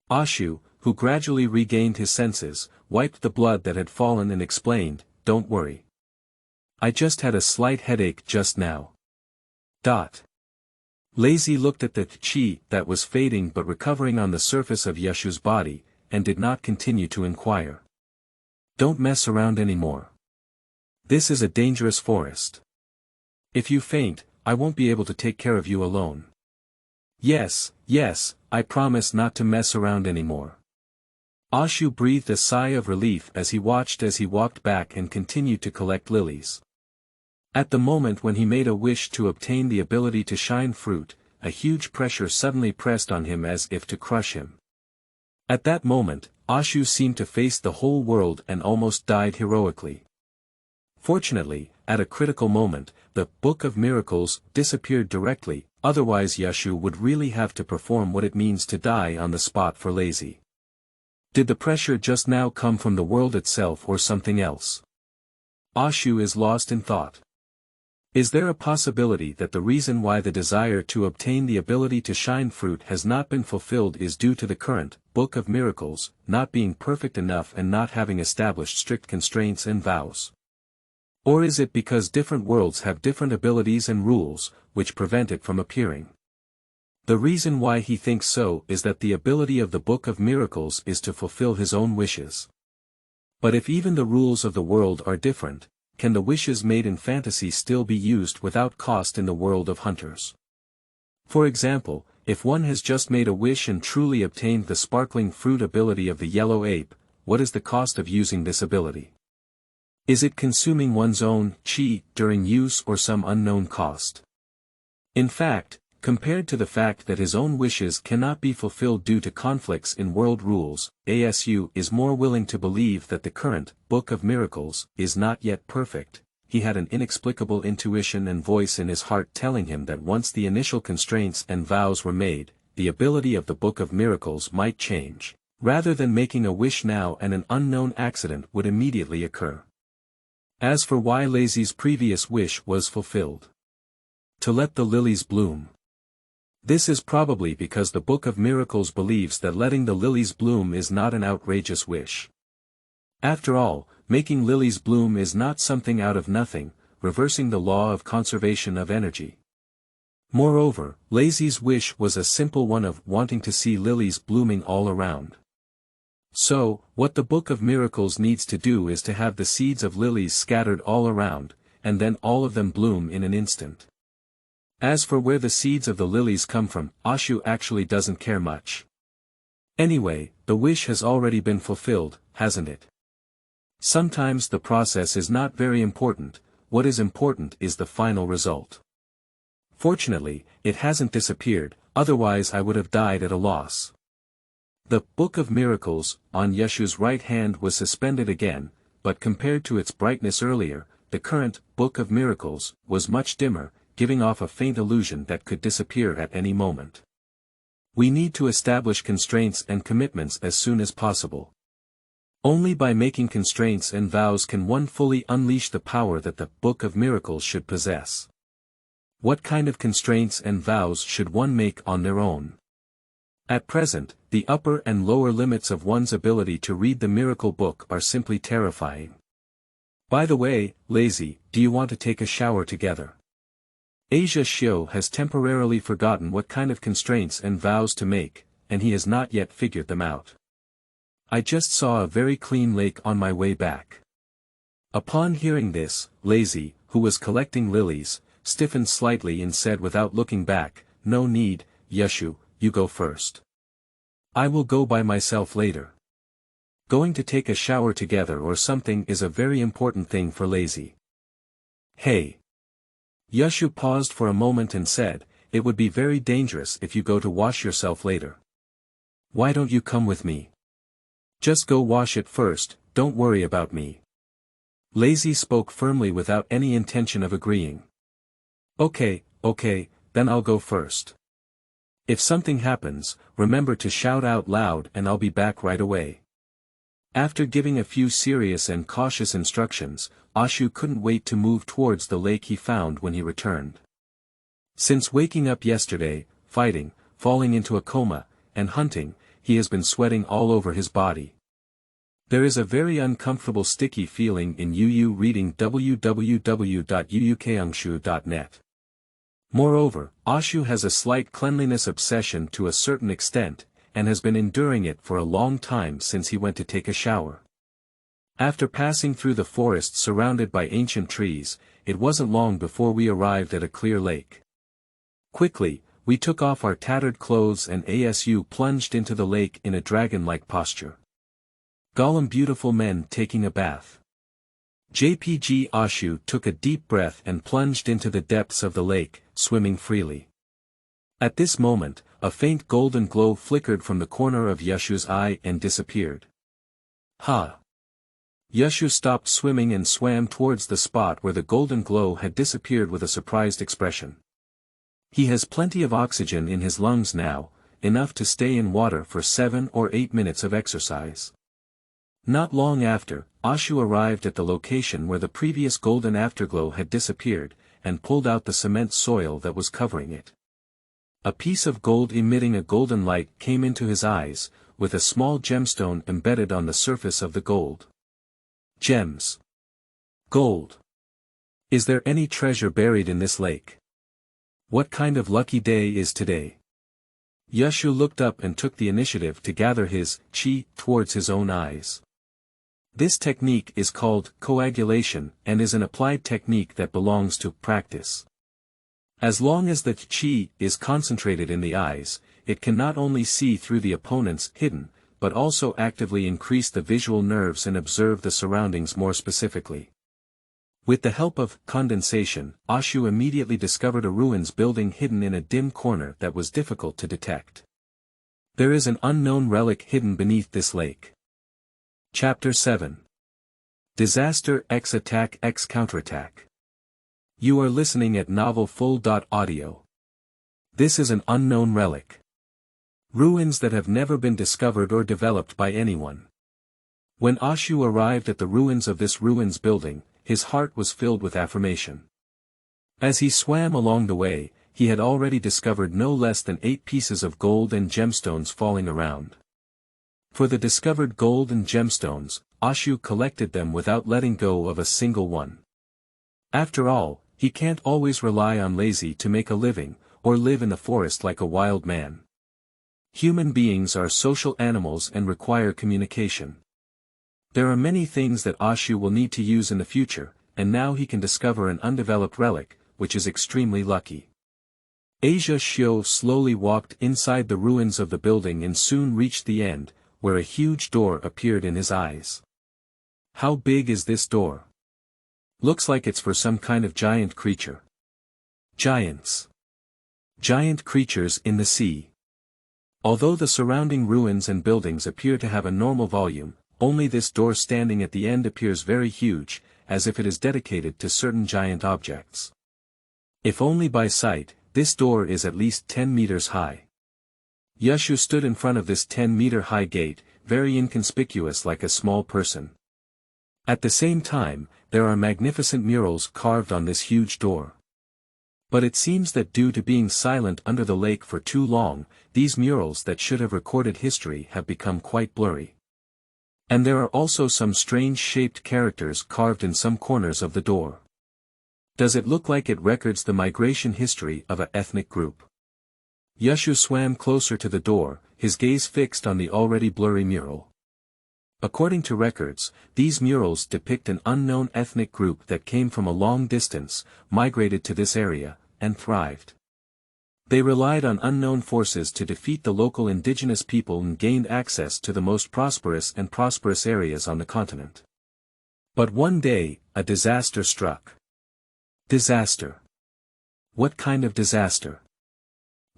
Ashu, who gradually regained his senses, wiped the blood that had fallen and explained, don't worry. I just had a slight headache just now. Lazy looked at the chi that was fading but recovering on the surface of Yashu's body, and did not continue to inquire. Don't mess around anymore. This is a dangerous forest. If you faint, I won't be able to take care of you alone. Yes, I promise not to mess around anymore. Ashu breathed a sigh of relief as he walked back and continued to collect lilies. At the moment when he made a wish to obtain the ability to shine fruit, a huge pressure suddenly pressed on him as if to crush him. At that moment, Ashu seemed to face the whole world and almost died heroically. Fortunately, at a critical moment, the Book of Miracles disappeared directly, otherwise Yashu would really have to perform what it means to die on the spot for Lazy. Did the pressure just now come from the world itself or something else? Ashu is lost in thought. Is there a possibility that the reason why the desire to obtain the ability to shine fruit has not been fulfilled is due to the current Book of Miracles not being perfect enough and not having established strict constraints and vows? Or is it because different worlds have different abilities and rules, which prevent it from appearing? The reason why he thinks so is that the ability of the Book of Miracles is to fulfill his own wishes. But if even the rules of the world are different, can the wishes made in fantasy still be used without cost in the world of hunters? For example, if one has just made a wish and truly obtained the sparkling fruit ability of the yellow ape, what is the cost of using this ability? Is it consuming one's own chi during use or some unknown cost? In fact, compared to the fact that his own wishes cannot be fulfilled due to conflicts in world rules, Asu is more willing to believe that the current Book of Miracles is not yet perfect. He had an inexplicable intuition and voice in his heart telling him that once the initial constraints and vows were made, the ability of the Book of Miracles might change. Rather than making a wish now and an unknown accident would immediately occur. As for why Lazy's previous wish was fulfilled. To let the lilies bloom. This is probably because the Book of Miracles believes that letting the lilies bloom is not an outrageous wish. After all, making lilies bloom is not something out of nothing, reversing the law of conservation of energy. Moreover, Lazy's wish was a simple one of wanting to see lilies blooming all around. So, what the Book of Miracles needs to do is to have the seeds of lilies scattered all around, and then all of them bloom in an instant. As for where the seeds of the lilies come from, Ashu actually doesn't care much. Anyway, the wish has already been fulfilled, hasn't it? Sometimes the process is not very important, what is important is the final result. Fortunately, it hasn't disappeared, otherwise I would have died at a loss. The Book of Miracles, on Yeshu's right hand was suspended again, but compared to its brightness earlier, the current Book of Miracles was much dimmer, giving off a faint illusion that could disappear at any moment. We need to establish constraints and commitments as soon as possible. Only by making constraints and vows can one fully unleash the power that the Book of Miracles should possess. What kind of constraints and vows should one make on their own? At present, the upper and lower limits of one's ability to read the miracle book are simply terrifying. By the way, Lazy, do you want to take a shower together? Asia Shio has temporarily forgotten what kind of constraints and vows to make, and he has not yet figured them out. I just saw a very clean lake on my way back. Upon hearing this, Lazy, who was collecting lilies, stiffened slightly and said without looking back, "No need, Yeshu, you go first. I will go by myself later." Going to take a shower together or something is a very important thing for Lazy. Hey. Yeshu paused for a moment and said, "It would be very dangerous if you go to wash yourself later. Why don't you come with me? Just go wash it first, don't worry about me." Lazy spoke firmly without any intention of agreeing. Okay, then I'll go first. If something happens, remember to shout out loud and I'll be back right away. After giving a few serious and cautious instructions, Ashu couldn't wait to move towards the lake he found when he returned. Since waking up yesterday, fighting, falling into a coma, and hunting, he has been sweating all over his body. There is a very uncomfortable sticky feeling in Yu reading www.yuukangshu.net. Moreover, Ashu has a slight cleanliness obsession to a certain extent, and has been enduring it for a long time since he went to take a shower. After passing through the forest surrounded by ancient trees, it wasn't long before we arrived at a clear lake. Quickly, we took off our tattered clothes and Asu plunged into the lake in a dragon-like posture. Gollum beautiful men taking a bath. JPG Ashu took a deep breath and plunged into the depths of the lake, swimming freely. At this moment, a faint golden glow flickered from the corner of Yeshu's eye and disappeared. Ha! Yeshu stopped swimming and swam towards the spot where the golden glow had disappeared with a surprised expression. He has plenty of oxygen in his lungs now, enough to stay in water for 7 or 8 minutes of exercise. Not long after, Ashu arrived at the location where the previous golden afterglow had disappeared, and pulled out the cement soil that was covering it. A piece of gold emitting a golden light came into his eyes, with a small gemstone embedded on the surface of the gold. Gems. Gold. Is there any treasure buried in this lake? What kind of lucky day is today? Yeshu looked up and took the initiative to gather his chi towards his own eyes. This technique is called coagulation and is an applied technique that belongs to practice. As long as the chi is concentrated in the eyes, it can not only see through the opponent's hidden, but also actively increase the visual nerves and observe the surroundings more specifically. With the help of condensation, Ashu immediately discovered a ruins building hidden in a dim corner that was difficult to detect. There is an unknown relic hidden beneath this lake. Chapter 7. Disaster X Attack X Counterattack. You are listening at novelfull.audio. This is an unknown relic. Ruins that have never been discovered or developed by anyone. When Ashu arrived at the ruins of this ruins building, his heart was filled with affirmation. As he swam along the way, he had already discovered no less than 8 pieces of gold and gemstones falling around. For the discovered gold and gemstones, Ashu collected them without letting go of a single one. After all, he can't always rely on lazy to make a living, or live in the forest like a wild man. Human beings are social animals and require communication. There are many things that Ashu will need to use in the future, and now he can discover an undeveloped relic, which is extremely lucky. Ashu slowly walked inside the ruins of the building and soon reached the end, where a huge door appeared in his eyes. How big is this door? Looks like it's for some kind of giant creature. Giants. Giant creatures in the sea. Although the surrounding ruins and buildings appear to have a normal volume, only this door standing at the end appears very huge, as if it is dedicated to certain giant objects. If only by sight, this door is at least 10 meters high. Yashu stood in front of this 10-meter-high gate, very inconspicuous like a small person. At the same time, there are magnificent murals carved on this huge door. But it seems that due to being silent under the lake for too long, these murals that should have recorded history have become quite blurry. And there are also some strange-shaped characters carved in some corners of the door. Does it look like it records the migration history of an ethnic group? Yashu swam closer to the door, his gaze fixed on the already blurry mural. According to records, these murals depict an unknown ethnic group that came from a long distance, migrated to this area, and thrived. They relied on unknown forces to defeat the local indigenous people and gained access to the most prosperous areas on the continent. But one day, a disaster struck. Disaster. What kind of disaster?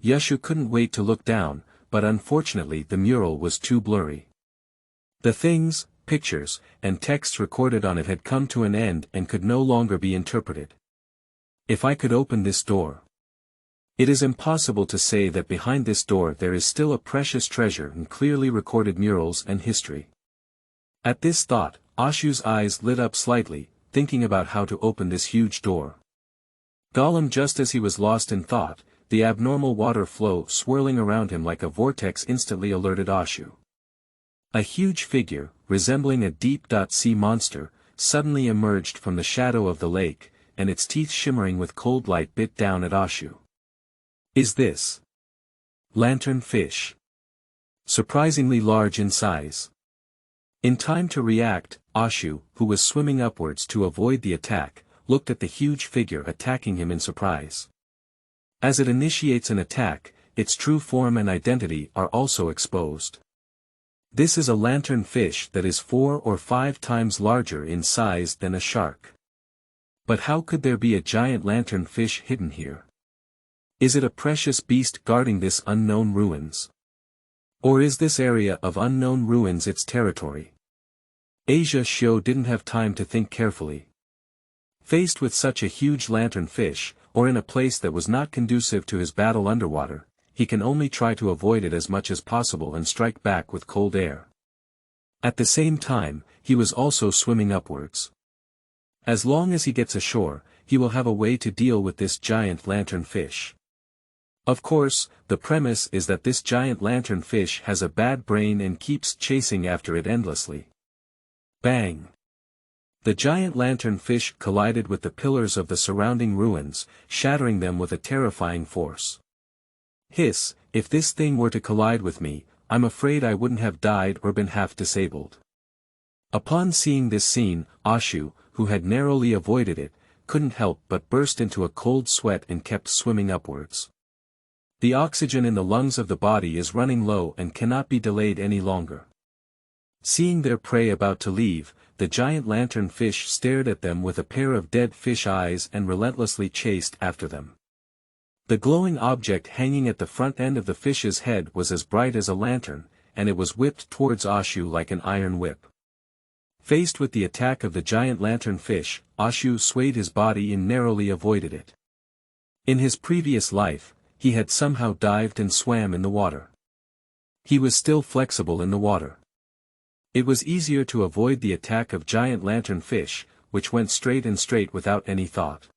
Yashu couldn't wait to look down, but unfortunately the mural was too blurry. The things, pictures, and texts recorded on it had come to an end and could no longer be interpreted. If I could open this door. It is impossible to say that behind this door there is still a precious treasure in clearly recorded murals and history. At this thought, Ashu's eyes lit up slightly, thinking about how to open this huge door. Gollum, just as he was lost in thought, the abnormal water flow swirling around him like a vortex instantly alerted Ashu. A huge figure, resembling a deep-sea monster, suddenly emerged from the shadow of the lake, and its teeth shimmering with cold light bit down at Ashu. Is this lantern fish? Surprisingly large in size. In time to react, Ashu, who was swimming upwards to avoid the attack, looked at the huge figure attacking him in surprise. As it initiates an attack, its true form and identity are also exposed. This is a lantern fish that is 4 or 5 times larger in size than a shark. But how could there be a giant lantern fish hidden here? Is it a precious beast guarding this unknown ruins? Or is this area of unknown ruins its territory? Ashu didn't have time to think carefully. Faced with such a huge lantern fish, or in a place that was not conducive to his battle underwater, he can only try to avoid it as much as possible and strike back with cold air. At the same time, he was also swimming upwards. As long as he gets ashore, he will have a way to deal with this giant lantern fish. Of course, the premise is that this giant lantern fish has a bad brain and keeps chasing after it endlessly. Bang! The giant lantern fish collided with the pillars of the surrounding ruins, shattering them with a terrifying force. Hiss, if this thing were to collide with me, I'm afraid I wouldn't have died or been half disabled. Upon seeing this scene, Ashu, who had narrowly avoided it, couldn't help but burst into a cold sweat and kept swimming upwards. The oxygen in the lungs of the body is running low and cannot be delayed any longer. Seeing their prey about to leave, the giant lantern fish stared at them with a pair of dead fish eyes and relentlessly chased after them. The glowing object hanging at the front end of the fish's head was as bright as a lantern, and it was whipped towards Ashu like an iron whip. Faced with the attack of the giant lantern fish, Ashu swayed his body and narrowly avoided it. In his previous life, he had somehow dived and swam in the water. He was still flexible in the water. It was easier to avoid the attack of giant lanternfish, which went straight without any thought.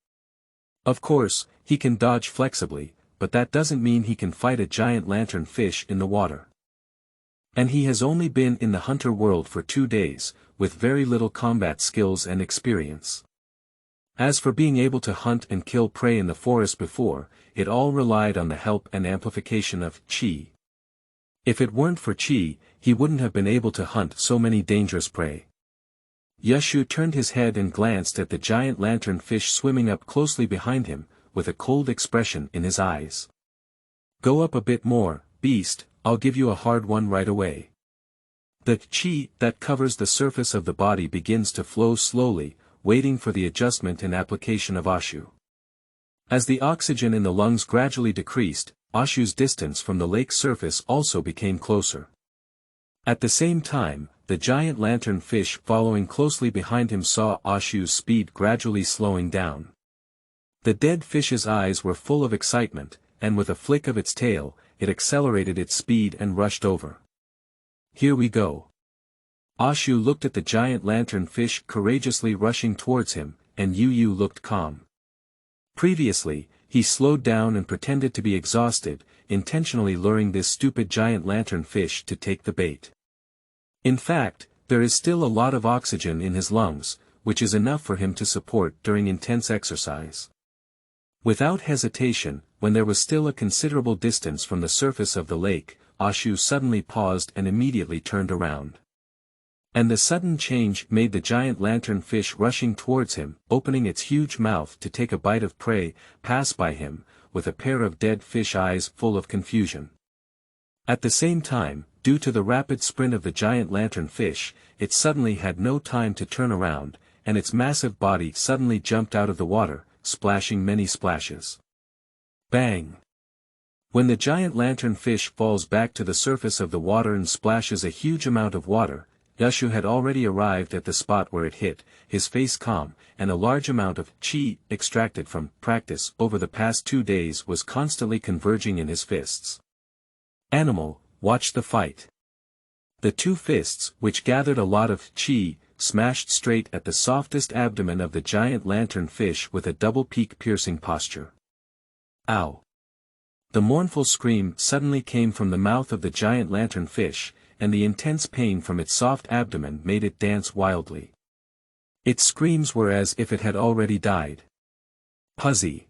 Of course, he can dodge flexibly, but that doesn't mean he can fight a giant lanternfish in the water. And he has only been in the hunter world for 2 days, with very little combat skills and experience. As for being able to hunt and kill prey in the forest before, it all relied on the help and amplification of Qi. If it weren't for Qi, he wouldn't have been able to hunt so many dangerous prey. Ashu turned his head and glanced at the giant lanternfish swimming up closely behind him, with a cold expression in his eyes. "Go up a bit more, beast, I'll give you a hard one right away." The Qi that covers the surface of the body begins to flow slowly, waiting for the adjustment and application of Ashu. As the oxygen in the lungs gradually decreased, Ashu's distance from the lake's surface also became closer. At the same time, the giant lanternfish following closely behind him saw Ashu's speed gradually slowing down. The dead fish's eyes were full of excitement, and with a flick of its tail, it accelerated its speed and rushed over. "Here we go." Ashu looked at the giant lanternfish courageously rushing towards him, and Yu looked calm. Previously, he slowed down and pretended to be exhausted, intentionally luring this stupid giant lanternfish to take the bait. In fact, there is still a lot of oxygen in his lungs, which is enough for him to support during intense exercise. Without hesitation, when there was still a considerable distance from the surface of the lake, Ashu suddenly paused and immediately turned around. And the sudden change made the giant lanternfish rushing towards him, opening its huge mouth to take a bite of prey, pass by him, with a pair of dead fish eyes full of confusion. At the same time, due to the rapid sprint of the giant lanternfish, it suddenly had no time to turn around, and its massive body suddenly jumped out of the water, splashing many splashes. Bang! When the giant lanternfish falls back to the surface of the water and splashes a huge amount of water, Ashu had already arrived at the spot where it hit, his face calm, and a large amount of Qi extracted from practice over the past 2 days was constantly converging in his fists. "Animal, watch the fight." The 2 fists, which gathered a lot of Qi, smashed straight at the softest abdomen of the giant lanternfish with a double peak piercing posture. Ow! The mournful scream suddenly came from the mouth of the giant lanternfish, and the intense pain from its soft abdomen made it dance wildly. Its screams were as if it had already died. Puzzy.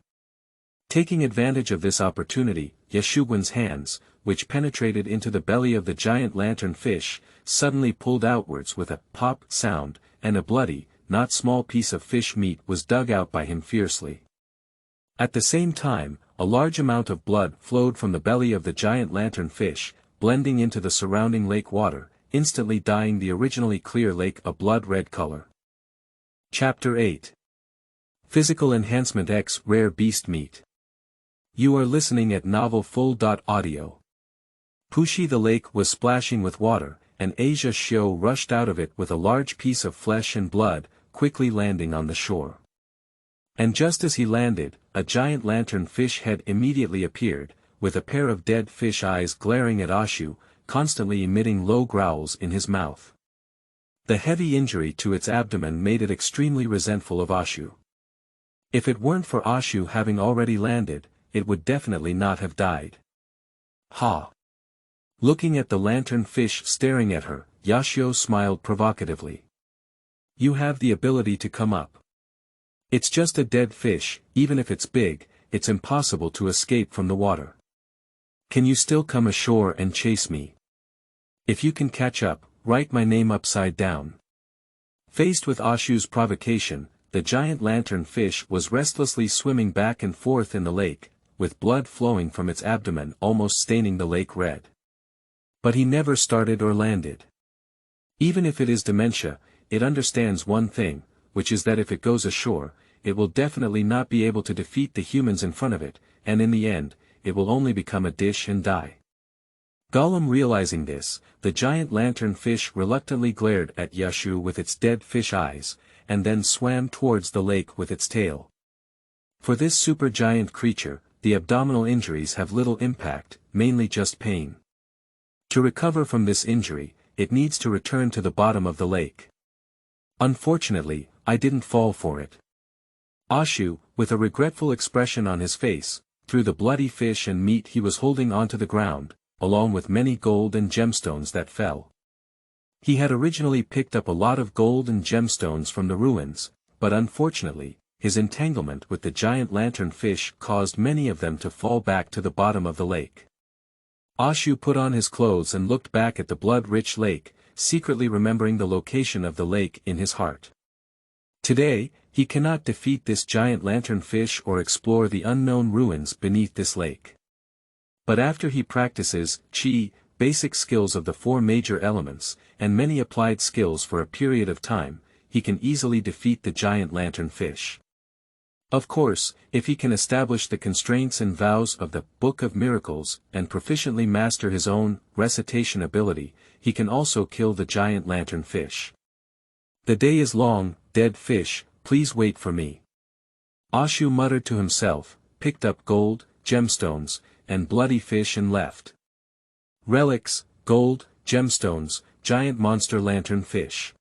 Taking advantage of this opportunity, Yashuguan's hands, which penetrated into the belly of the giant lanternfish, suddenly pulled outwards with a pop sound, and a bloody, not small piece of fish meat was dug out by him fiercely. At the same time, a large amount of blood flowed from the belly of the giant lanternfish, blending into the surrounding lake water, instantly dyeing the originally clear lake a blood-red color. Chapter 8. Physical Enhancement X Rare Beast Meat. You are listening at novelfull.audio. Pushi the lake was splashing with water, and Asia Shio rushed out of it with a large piece of flesh and blood, quickly landing on the shore. And just as he landed, a giant lanternfish head immediately appeared, with a pair of dead fish eyes glaring at Ashu, constantly emitting low growls in his mouth. The heavy injury to its abdomen made it extremely resentful of Ashu. If it weren't for Ashu having already landed, it would definitely not have died. Ha! Looking at the lanternfish staring at her, Yashio smiled provocatively. "You have the ability to come up. It's just a dead fish, even if it's big, it's impossible to escape from the water. Can you still come ashore and chase me? If you can catch up, write my name upside down." Faced with Ashu's provocation, the giant lanternfish was restlessly swimming back and forth in the lake, with blood flowing from its abdomen almost staining the lake red. But he never started or landed. Even if it is dementia, it understands one thing, which is that if it goes ashore, it will definitely not be able to defeat the humans in front of it, and in the end, it will only become a dish and die. Gollum realizing this, the giant lanternfish reluctantly glared at Yashu with its dead fish eyes, and then swam towards the lake with its tail. For this supergiant creature, the abdominal injuries have little impact, mainly just pain. To recover from this injury, it needs to return to the bottom of the lake. Unfortunately, I didn't fall for it. Ashu, with a regretful expression on his face, threw the bloody fish and meat he was holding onto the ground, along with many gold and gemstones that fell. He had originally picked up a lot of gold and gemstones from the ruins, but unfortunately, his entanglement with the giant lantern fish caused many of them to fall back to the bottom of the lake. Ashu put on his clothes and looked back at the blood-rich lake, secretly remembering the location of the lake in his heart. Today, he cannot defeat this giant lantern fish or explore the unknown ruins beneath this lake. But after he practices Qi, basic skills of the four major elements, and many applied skills for a period of time, he can easily defeat the giant lantern fish. Of course, if he can establish the constraints and vows of the Book of Miracles and proficiently master his own recitation ability, he can also kill the giant lantern fish. The day is long, dead fish, please wait for me. Ashu muttered to himself, picked up gold, gemstones, and bloody fish and left. Relics, gold, gemstones, giant monster lantern fish.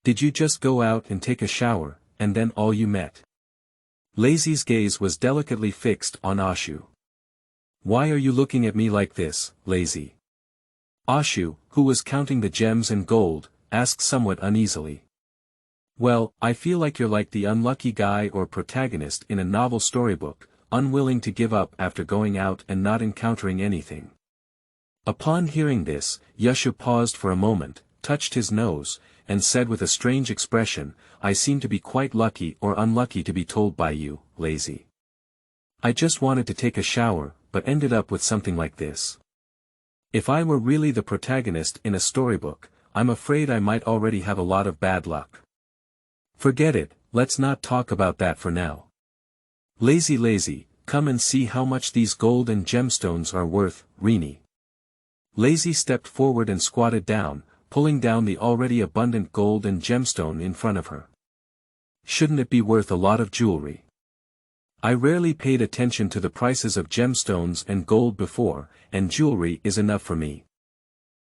Did you just go out and take a shower, and then all you met? Lazy's gaze was delicately fixed on Ashu. Why are you looking at me like this, Lazy? Ashu, who was counting the gems and gold, asked somewhat uneasily. Well, I feel like you're like the unlucky guy or protagonist in a novel storybook, unwilling to give up after going out and not encountering anything. Upon hearing this, Ashu paused for a moment, touched his nose, and said with a strange expression, I seem to be quite lucky or unlucky to be told by you, Lazy. I just wanted to take a shower, but ended up with something like this. If I were really the protagonist in a storybook, I'm afraid I might already have a lot of bad luck. Forget it, let's not talk about that for now. Lazy, come and see how much these gold and gemstones are worth, Rini. Lazy stepped forward and squatted down, pulling down the already abundant gold and gemstone in front of her. Shouldn't it be worth a lot of jewelry? I rarely paid attention to the prices of gemstones and gold before, and jewelry is enough for me.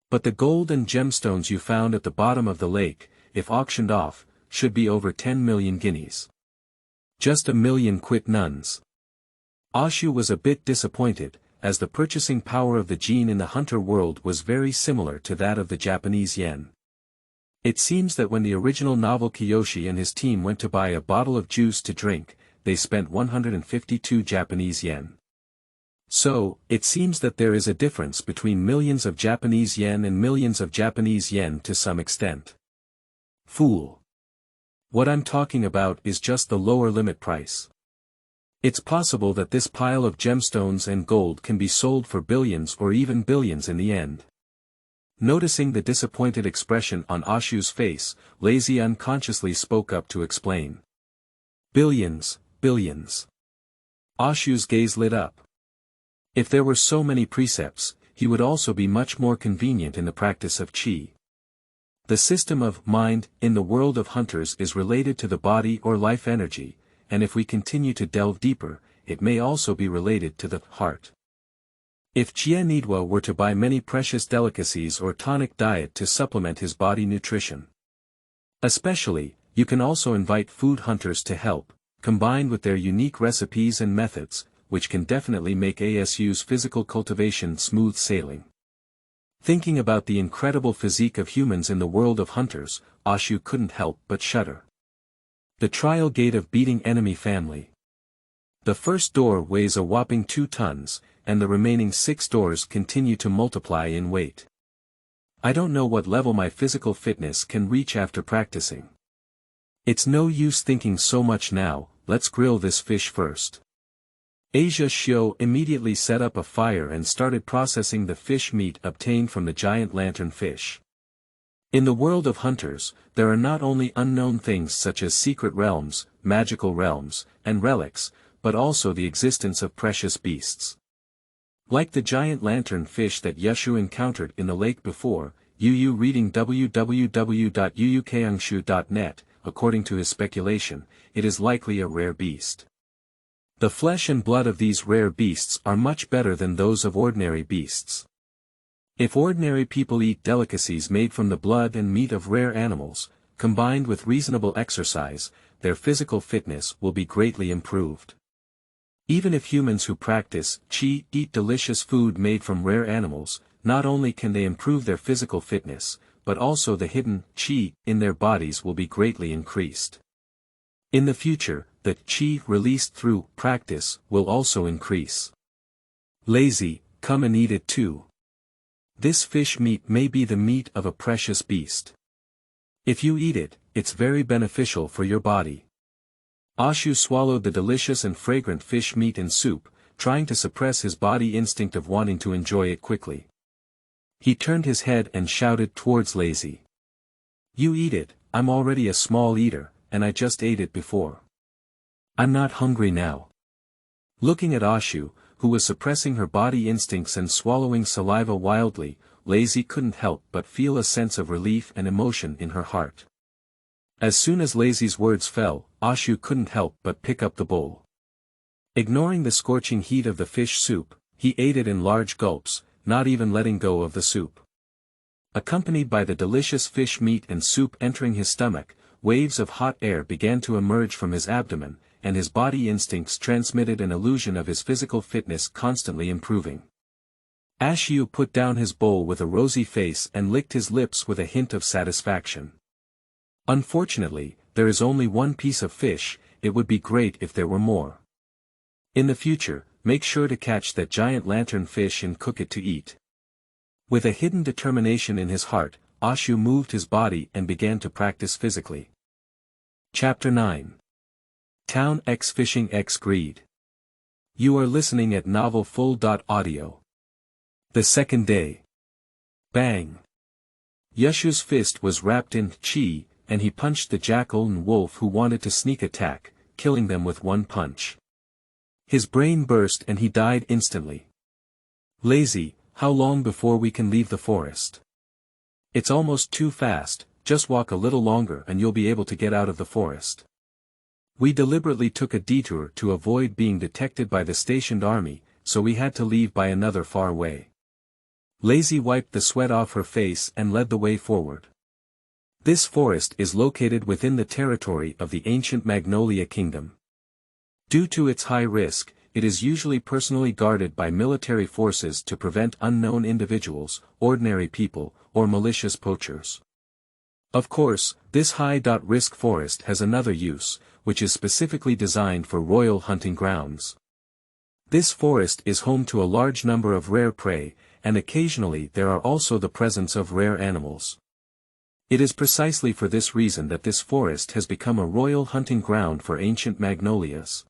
But the gold and gemstones you found at the bottom of the lake, if auctioned off, should be over 10 million guineas. Just 1 million quit nuns. Ashu was a bit disappointed, as the purchasing power of the gene in the hunter world was very similar to that of the Japanese yen. It seems that when the original novel Kiyoshi and his team went to buy a bottle of juice to drink, they spent 152 Japanese yen. So, it seems that there is a difference between millions of Japanese yen and millions of Japanese yen to some extent. Fool. What I'm talking about is just the lower limit price. It's possible that this pile of gemstones and gold can be sold for billions or even billions in the end. Noticing the disappointed expression on Ashu's face, Lazy unconsciously spoke up to explain. Billions, billions. Ashu's gaze lit up. If there were so many precepts, he would also be much more convenient in the practice of Qi. The system of mind in the world of hunters is related to the body or life energy, and if we continue to delve deeper, it may also be related to the heart. If Jianidwa were to buy many precious delicacies or tonic diet to supplement his body nutrition. Especially, you can also invite food hunters to help, combined with their unique recipes and methods, which can definitely make Asu's physical cultivation smooth sailing. Thinking about the incredible physique of humans in the world of hunters, Ashu couldn't help but shudder. The trial gate of beating enemy family. The first door weighs a whopping 2 tons, and the remaining 6 doors continue to multiply in weight. I don't know what level my physical fitness can reach after practicing. It's no use thinking so much now, let's grill this fish first. Asia Shio immediately set up a fire and started processing the fish meat obtained from the giant lantern fish. In the world of hunters, there are not only unknown things such as secret realms, magical realms, and relics, but also the existence of precious beasts. Like the giant lantern fish that Ashu encountered in the lake before, Yu reading www.yuyukangshu.net, according to his speculation, it is likely a rare beast. The flesh and blood of these rare beasts are much better than those of ordinary beasts. If ordinary people eat delicacies made from the blood and meat of rare animals, combined with reasonable exercise, their physical fitness will be greatly improved. Even if humans who practice qi eat delicious food made from rare animals, not only can they improve their physical fitness, but also the hidden qi in their bodies will be greatly increased. In the future, the qi released through practice will also increase. Lazy, come and eat it too. This fish meat may be the meat of a precious beast. If you eat it, it's very beneficial for your body. Ashu swallowed the delicious and fragrant fish meat and soup, trying to suppress his body instinct of wanting to enjoy it quickly. He turned his head and shouted towards Lazy. You eat it, I'm already a small eater, and I just ate it before. I'm not hungry now. Looking at Ashu, who was suppressing her body instincts and swallowing saliva wildly, Lazy couldn't help but feel a sense of relief and emotion in her heart. As soon as Lazy's words fell, Ashu couldn't help but pick up the bowl. Ignoring the scorching heat of the fish soup, he ate it in large gulps, not even letting go of the soup. Accompanied by the delicious fish meat and soup entering his stomach, waves of hot air began to emerge from his abdomen, and his body instincts transmitted an illusion of his physical fitness constantly improving. Ashu put down his bowl with a rosy face and licked his lips with a hint of satisfaction. Unfortunately, there is only one piece of fish, it would be great if there were more. In the future, make sure to catch that giant lantern fish and cook it to eat. With a hidden determination in his heart, Ashu moved his body and began to practice physically. Chapter 9. Town X Fishing X Greed. You are listening at novelfull.audio. The second day. Bang! Yashu's fist was wrapped in qi, and he punched the jackal and wolf who wanted to sneak attack, killing them with one punch. His brain burst and he died instantly. Lazy, how long before we can leave the forest? It's almost too fast, just walk a little longer and you'll be able to get out of the forest. We deliberately took a detour to avoid being detected by the stationed army, so we had to leave by another far way. Lazy wiped the sweat off her face and led the way forward. This forest is located within the territory of the ancient Magnolia Kingdom. Due to its high risk, it is usually personally guarded by military forces to prevent unknown individuals, ordinary people, or malicious poachers. Of course, this high-risk forest has another use, which is specifically designed for royal hunting grounds. This forest is home to a large number of rare prey, and occasionally there are also the presence of rare animals. It is precisely for this reason that this forest has become a royal hunting ground for ancient magnolias.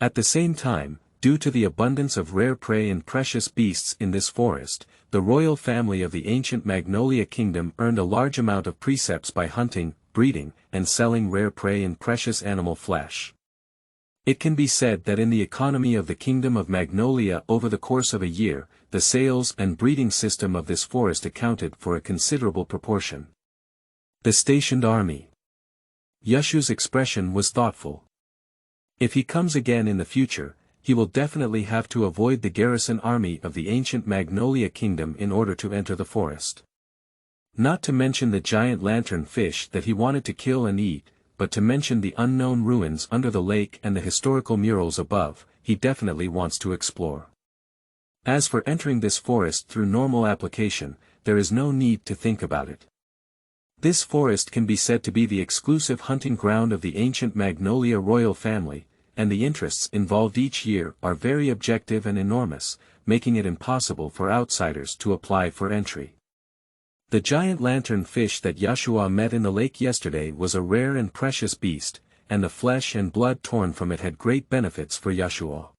At the same time, due to the abundance of rare prey and precious beasts in this forest, the royal family of the ancient Magnolia Kingdom earned a large amount of precepts by hunting, breeding, and selling rare prey and precious animal flesh. It can be said that in the economy of the Kingdom of Magnolia over the course of a year, the sales and breeding system of this forest accounted for a considerable proportion. The stationed army. Yashu's expression was thoughtful. If he comes again in the future, he will definitely have to avoid the garrison army of the ancient Magnolia Kingdom in order to enter the forest. Not to mention the giant lantern fish that he wanted to kill and eat, but to mention the unknown ruins under the lake and the historical murals above, he definitely wants to explore. As for entering this forest through normal application, there is no need to think about it. This forest can be said to be the exclusive hunting ground of the ancient Magnolia royal family, and the interests involved each year are very objective and enormous, making it impossible for outsiders to apply for entry. The giant lantern fish that Yashua met in the lake yesterday was a rare and precious beast, and the flesh and blood torn from it had great benefits for Yashua.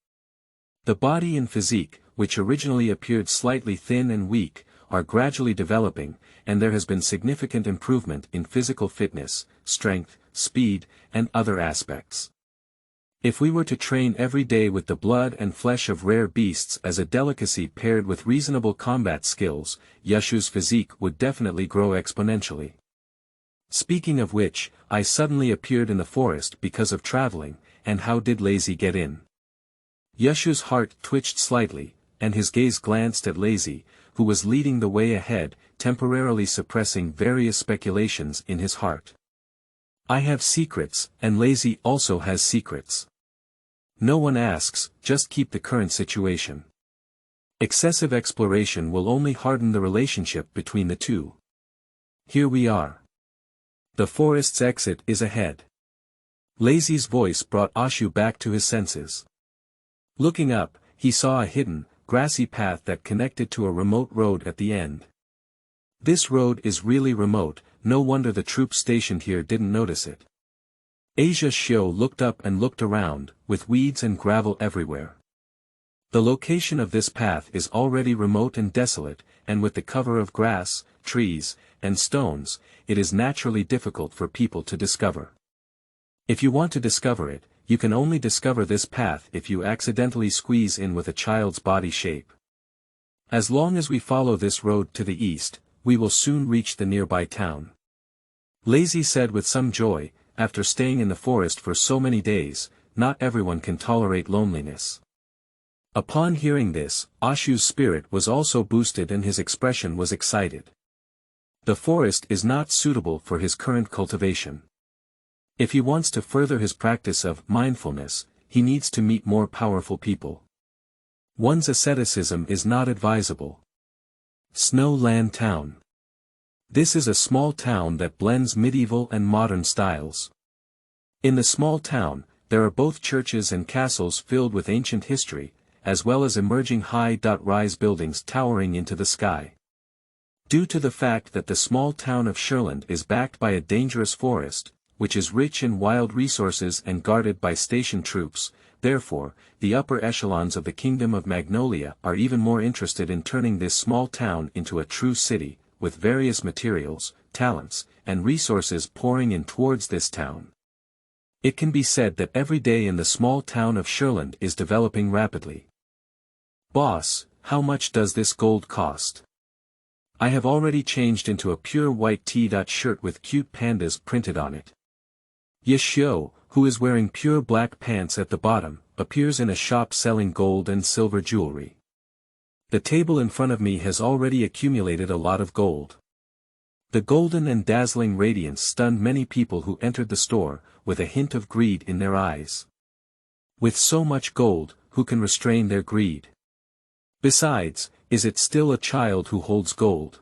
The body and physique, which originally appeared slightly thin and weak, are gradually developing, and there has been significant improvement in physical fitness, strength, speed, and other aspects. If we were to train every day with the blood and flesh of rare beasts as a delicacy paired with reasonable combat skills, Yashu's physique would definitely grow exponentially. Speaking of which, I suddenly appeared in the forest because of traveling, and how did Lazy get in? Yashu's heart twitched slightly, and his gaze glanced at Lazy, who was leading the way ahead, temporarily suppressing various speculations in his heart. I have secrets, and Lazy also has secrets. No one asks, just keep the current situation. Excessive exploration will only harden the relationship between the two. Here we are. The forest's exit is ahead. Lazy's voice brought Ashu back to his senses. Looking up, he saw a hidden, grassy path that connected to a remote road at the end. This road is really remote, no wonder the troops stationed here didn't notice it. Ashu looked up and looked around, with weeds and gravel everywhere. The location of this path is already remote and desolate, and with the cover of grass, trees, and stones, it is naturally difficult for people to discover. If you want to discover it, you can only discover this path if you accidentally squeeze in with a child's body shape. As long as we follow this road to the east, we will soon reach the nearby town. Lazy said with some joy, after staying in the forest for so many days, not everyone can tolerate loneliness. Upon hearing this, Ashu's spirit was also boosted and his expression was excited. The forest is not suitable for his current cultivation. If he wants to further his practice of mindfulness, he needs to meet more powerful people. One's asceticism is not advisable. Snowland Town. This is a small town that blends medieval and modern styles. In the small town, there are both churches and castles filled with ancient history, as well as emerging high-rise buildings towering into the sky. Due to the fact that the small town of Sherland is backed by a dangerous forest, which is rich in wild resources and guarded by station troops, therefore, the upper echelons of the Kingdom of Magnolia are even more interested in turning this small town into a true city, with various materials, talents, and resources pouring in towards this town. It can be said that every day in the small town of Sherland is developing rapidly. Boss, how much does this gold cost? I have already changed into a pure white T-shirt with cute pandas printed on it. Yashio, who is wearing pure black pants at the bottom, appears in a shop selling gold and silver jewelry. The table in front of me has already accumulated a lot of gold. The golden and dazzling radiance stunned many people who entered the store, with a hint of greed in their eyes. With so much gold, who can restrain their greed? Besides, is it still a child who holds gold?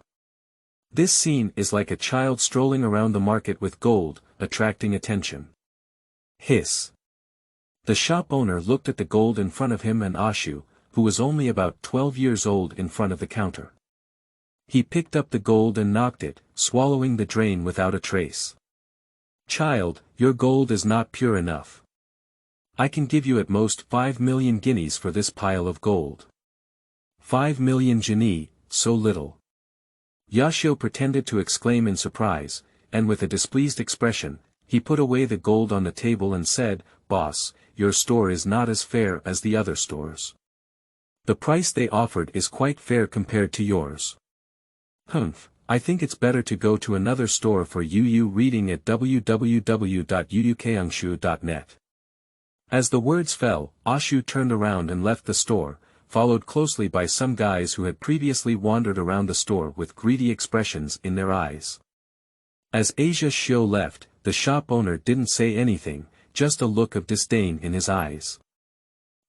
This scene is like a child strolling around the market with gold, attracting attention. Hiss. The shop owner looked at the gold in front of him and Ashu, who was only about 12 years old, in front of the counter. He picked up the gold and knocked it, swallowing the drain without a trace. Child, your gold is not pure enough. I can give you at most 5 million guineas for this pile of gold. 5 million guineas, so little. Yashio pretended to exclaim in surprise, and with a displeased expression, he put away the gold on the table and said, Boss, your store is not as fair as the other stores. The price they offered is quite fair compared to yours. Humph, I think it's better to go to another store for you. Reading at www.uukangshu.net. As the words fell, Ashu turned around and left the store, followed closely by some guys who had previously wandered around the store with greedy expressions in their eyes. As Asia Shio left, the shop owner didn't say anything, just a look of disdain in his eyes.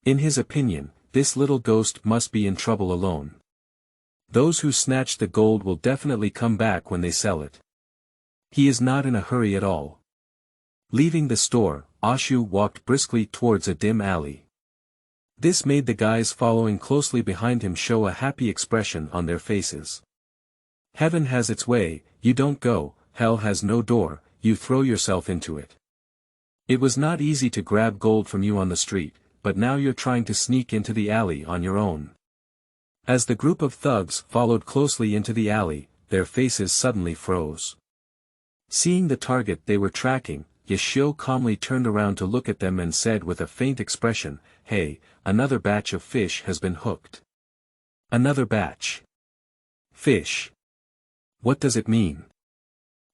In his opinion, this little ghost must be in trouble alone. Those who snatch the gold will definitely come back when they sell it. He is not in a hurry at all. Leaving the store, Ashu walked briskly towards a dim alley. This made the guys following closely behind him show a happy expression on their faces. Heaven has its way, you don't go, hell has no door, you throw yourself into it. It was not easy to grab gold from you on the street, but now you're trying to sneak into the alley on your own. As the group of thugs followed closely into the alley, their faces suddenly froze. Seeing the target they were tracking, Yashio calmly turned around to look at them and said with a faint expression, Hey, another batch of fish has been hooked. Another batch. Fish. What does it mean?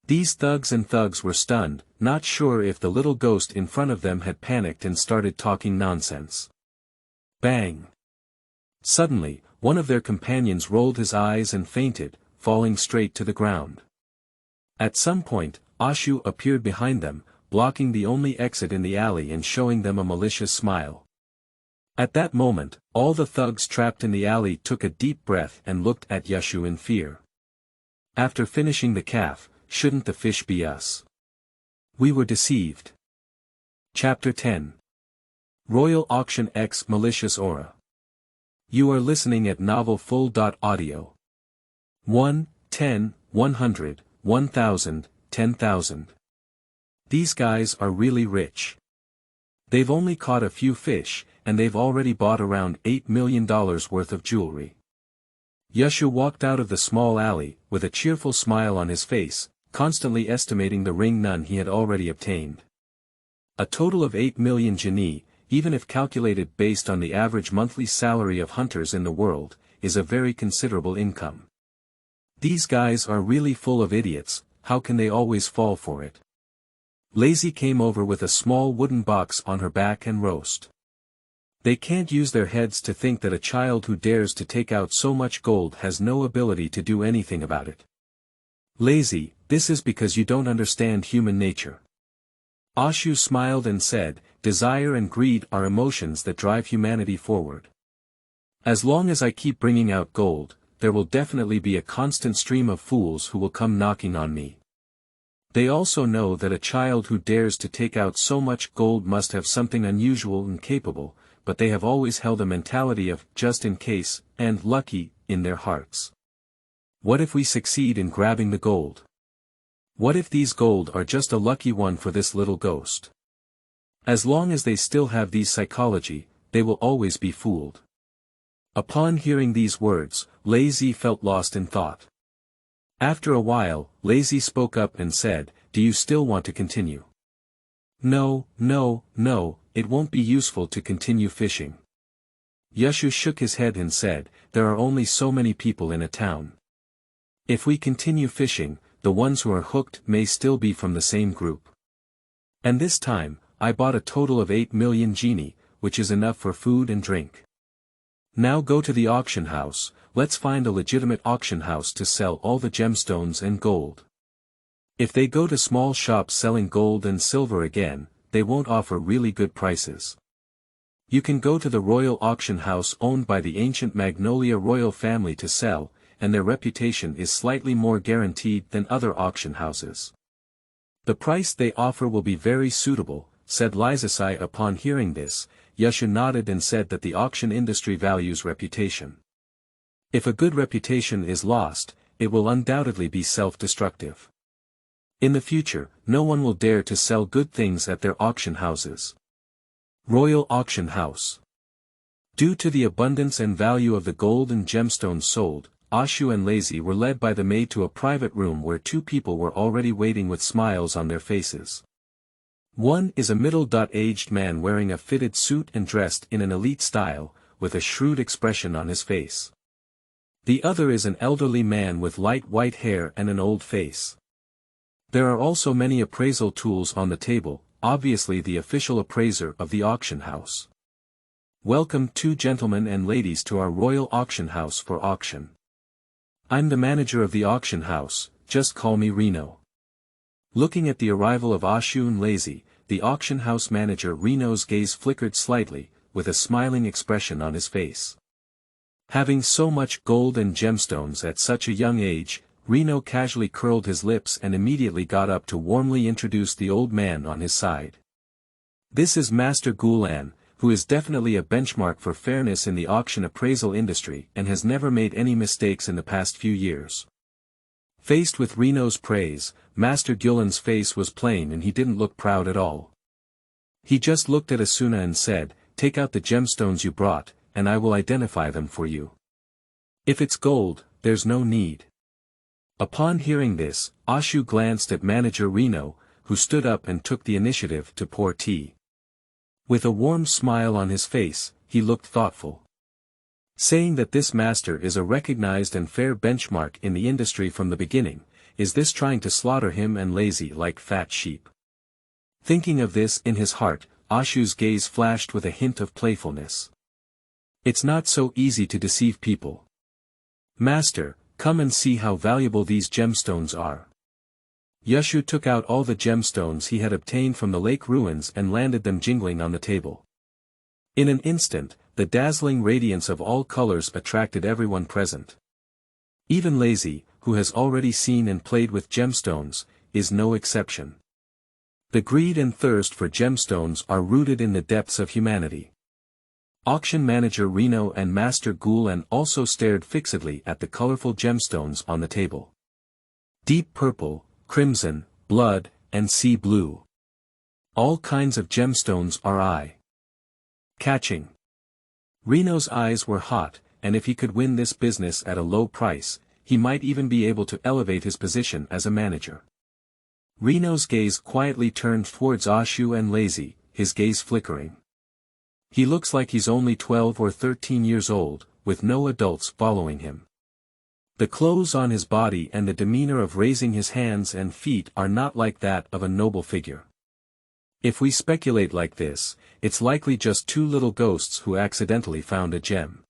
These thugs were stunned, not sure if the little ghost in front of them had panicked and started talking nonsense. Bang. Suddenly, one of their companions rolled his eyes and fainted, falling straight to the ground. At some point, Ashu appeared behind them, blocking the only exit in the alley and showing them a malicious smile. At that moment, all the thugs trapped in the alley took a deep breath and looked at Yashu in fear. After finishing the calf, shouldn't the fish be us? We were deceived. Chapter 10. Royal Auction X Malicious Aura. You are listening at novelfull.audio. 1, 10, 100, 1000, 10,000. These guys are really rich. They've only caught a few fish, and they've already bought around $8 million worth of jewelry. Yashu walked out of the small alley, with a cheerful smile on his face, constantly estimating the ring none he had already obtained. A total of 8 million genie, even if calculated based on the average monthly salary of hunters in the world, is a very considerable income. These guys are really full of idiots, how can they always fall for it? Lazy came over with a small wooden box on her back and roast. They can't use their heads to think that a child who dares to take out so much gold has no ability to do anything about it. Lazy, this is because you don't understand human nature. Ashu smiled and said, desire and greed are emotions that drive humanity forward. As long as I keep bringing out gold, there will definitely be a constant stream of fools who will come knocking on me. They also know that a child who dares to take out so much gold must have something unusual and capable, but they have always held a mentality of just in case, and lucky, in their hearts. What if we succeed in grabbing the gold? What if these gold are just a lucky one for this little ghost? As long as they still have these psychology, they will always be fooled. Upon hearing these words, Lazy felt lost in thought. After a while, Lazy spoke up and said, do you still want to continue? No, no, no, it won't be useful to continue fishing. Yashu shook his head and said, there are only so many people in a town. If we continue fishing, the ones who are hooked may still be from the same group. And this time, I bought a total of 8 million genie, which is enough for food and drink. Now go to the auction house, let's find a legitimate auction house to sell all the gemstones and gold. If they go to small shops selling gold and silver again, they won't offer really good prices. You can go to the royal auction house owned by the ancient Magnolia royal family to sell, and their reputation is slightly more guaranteed than other auction houses. The price they offer will be very suitable, said Lizasai. Upon hearing this, Yashu nodded and said that the auction industry values reputation. If a good reputation is lost, it will undoubtedly be self-destructive. In the future, no one will dare to sell good things at their auction houses. Royal Auction House. Due to the abundance and value of the gold and gemstones sold, Ashu and Lazy were led by the maid to a private room where two people were already waiting with smiles on their faces. One is a middle-aged man wearing a fitted suit and dressed in an elite style, with a shrewd expression on his face. The other is an elderly man with light white hair and an old face. There are also many appraisal tools on the table, obviously the official appraiser of the auction house. Welcome two gentlemen and ladies to our royal auction house for auction. I'm the manager of the auction house, just call me Reno. Looking at the arrival of Ashu and Lazy, the auction house manager Reno's gaze flickered slightly, with a smiling expression on his face. Having so much gold and gemstones at such a young age, Reno casually curled his lips and immediately got up to warmly introduce the old man on his side. This is Master Gulan, who is definitely a benchmark for fairness in the auction appraisal industry and has never made any mistakes in the past few years. Faced with Reno's praise, Master Gulan's face was plain and he didn't look proud at all. He just looked at Asuna and said, take out the gemstones you brought, and I will identify them for you. If it's gold, there's no need. Upon hearing this, Ashu glanced at manager Reno, who stood up and took the initiative to pour tea. With a warm smile on his face, he looked thoughtful. Saying that this master is a recognized and fair benchmark in the industry from the beginning, is this trying to slaughter him and Lazy like fat sheep? Thinking of this in his heart, Ashu's gaze flashed with a hint of playfulness. It's not so easy to deceive people. Master, come and see how valuable these gemstones are. Ashu took out all the gemstones he had obtained from the lake ruins and landed them jingling on the table. In an instant, the dazzling radiance of all colors attracted everyone present. Even Lazy, who has already seen and played with gemstones, is no exception. The greed and thirst for gemstones are rooted in the depths of humanity. Auction manager Reno and Master Gulen also stared fixedly at the colorful gemstones on the table. Deep purple, crimson, blood, and sea blue. All kinds of gemstones are eye-catching. Reno's eyes were hot, and if he could win this business at a low price, he might even be able to elevate his position as a manager. Reno's gaze quietly turned towards Ashu and Lazy, his gaze flickering. He looks like he's only 12 or 13 years old, with no adults following him. The clothes on his body and the demeanor of raising his hands and feet are not like that of a noble figure. If we speculate like this, it's likely just two little ghosts who accidentally found a gem.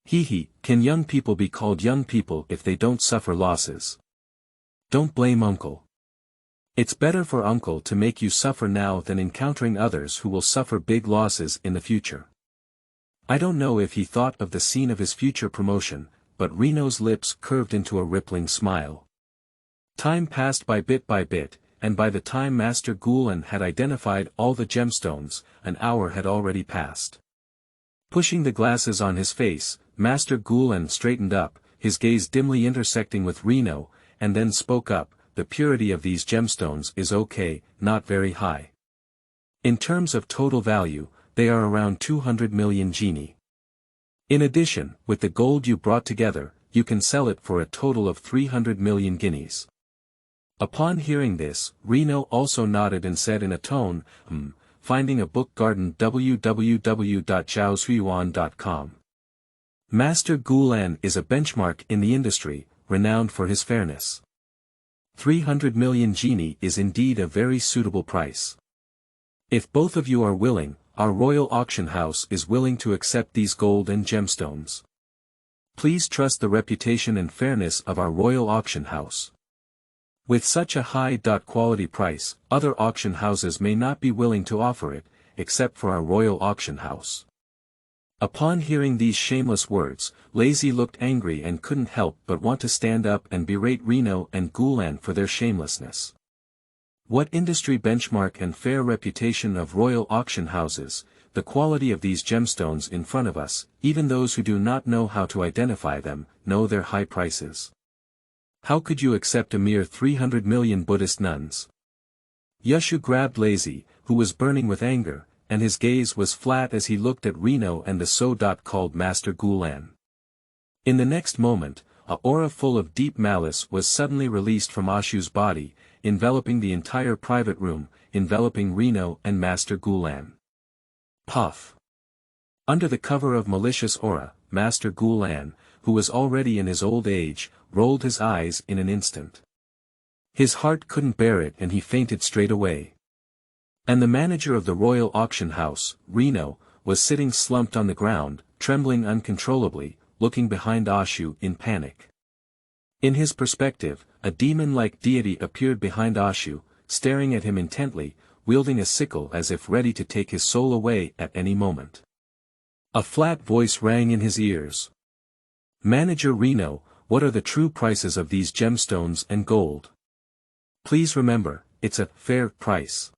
Hee, can young people be called young people if they don't suffer losses? Don't blame Uncle. It's better for Uncle to make you suffer now than encountering others who will suffer big losses in the future. I don't know if he thought of the scene of his future promotion, but Reno's lips curved into a rippling smile. Time passed by bit, and by the time Master Gulen had identified all the gemstones, an hour had already passed. Pushing the glasses on his face, Master Gulen straightened up, his gaze dimly intersecting with Reno, and then spoke up. The purity of these gemstones is okay, not very high. In terms of total value, they are around 200 million genie. In addition, with the gold you brought together, you can sell it for a total of 300 million guineas. Upon hearing this, Reno also nodded and said in a tone, finding a book garden www.zhaoxuan.com. Master Gulen is a benchmark in the industry, renowned for his fairness. 300 million genie is indeed a very suitable price. If both of you are willing, our royal auction house is willing to accept these gold and gemstones. Please trust the reputation and fairness of our royal auction house. With such a high quality price, other auction houses may not be willing to offer it, except for our royal auction house. Upon hearing these shameless words, Lazy looked angry and couldn't help but want to stand up and berate Reno and Gulen for their shamelessness. What industry benchmark and fair reputation of royal auction houses, the quality of these gemstones in front of us, even those who do not know how to identify them, know their high prices. How could you accept a mere 300 million Buddhist nuns? Ashu grabbed Lazy, who was burning with anger, and his gaze was flat as he looked at Reno and the so-called Master Gulen. In the next moment, a aura full of deep malice was suddenly released from Ashu's body, enveloping the entire private room, enveloping Reno and Master Gulen. Puff. Under the cover of malicious aura, Master Gulen, who was already in his old age, rolled his eyes in an instant. His heart couldn't bear it and he fainted straight away. And the manager of the royal auction house, Reno, was sitting slumped on the ground, trembling uncontrollably, looking behind Ashu in panic. In his perspective, a demon-like deity appeared behind Ashu, staring at him intently, wielding a sickle as if ready to take his soul away at any moment. A flat voice rang in his ears. Manager Reno, what are the true prices of these gemstones and gold? Please remember, it's a fair price.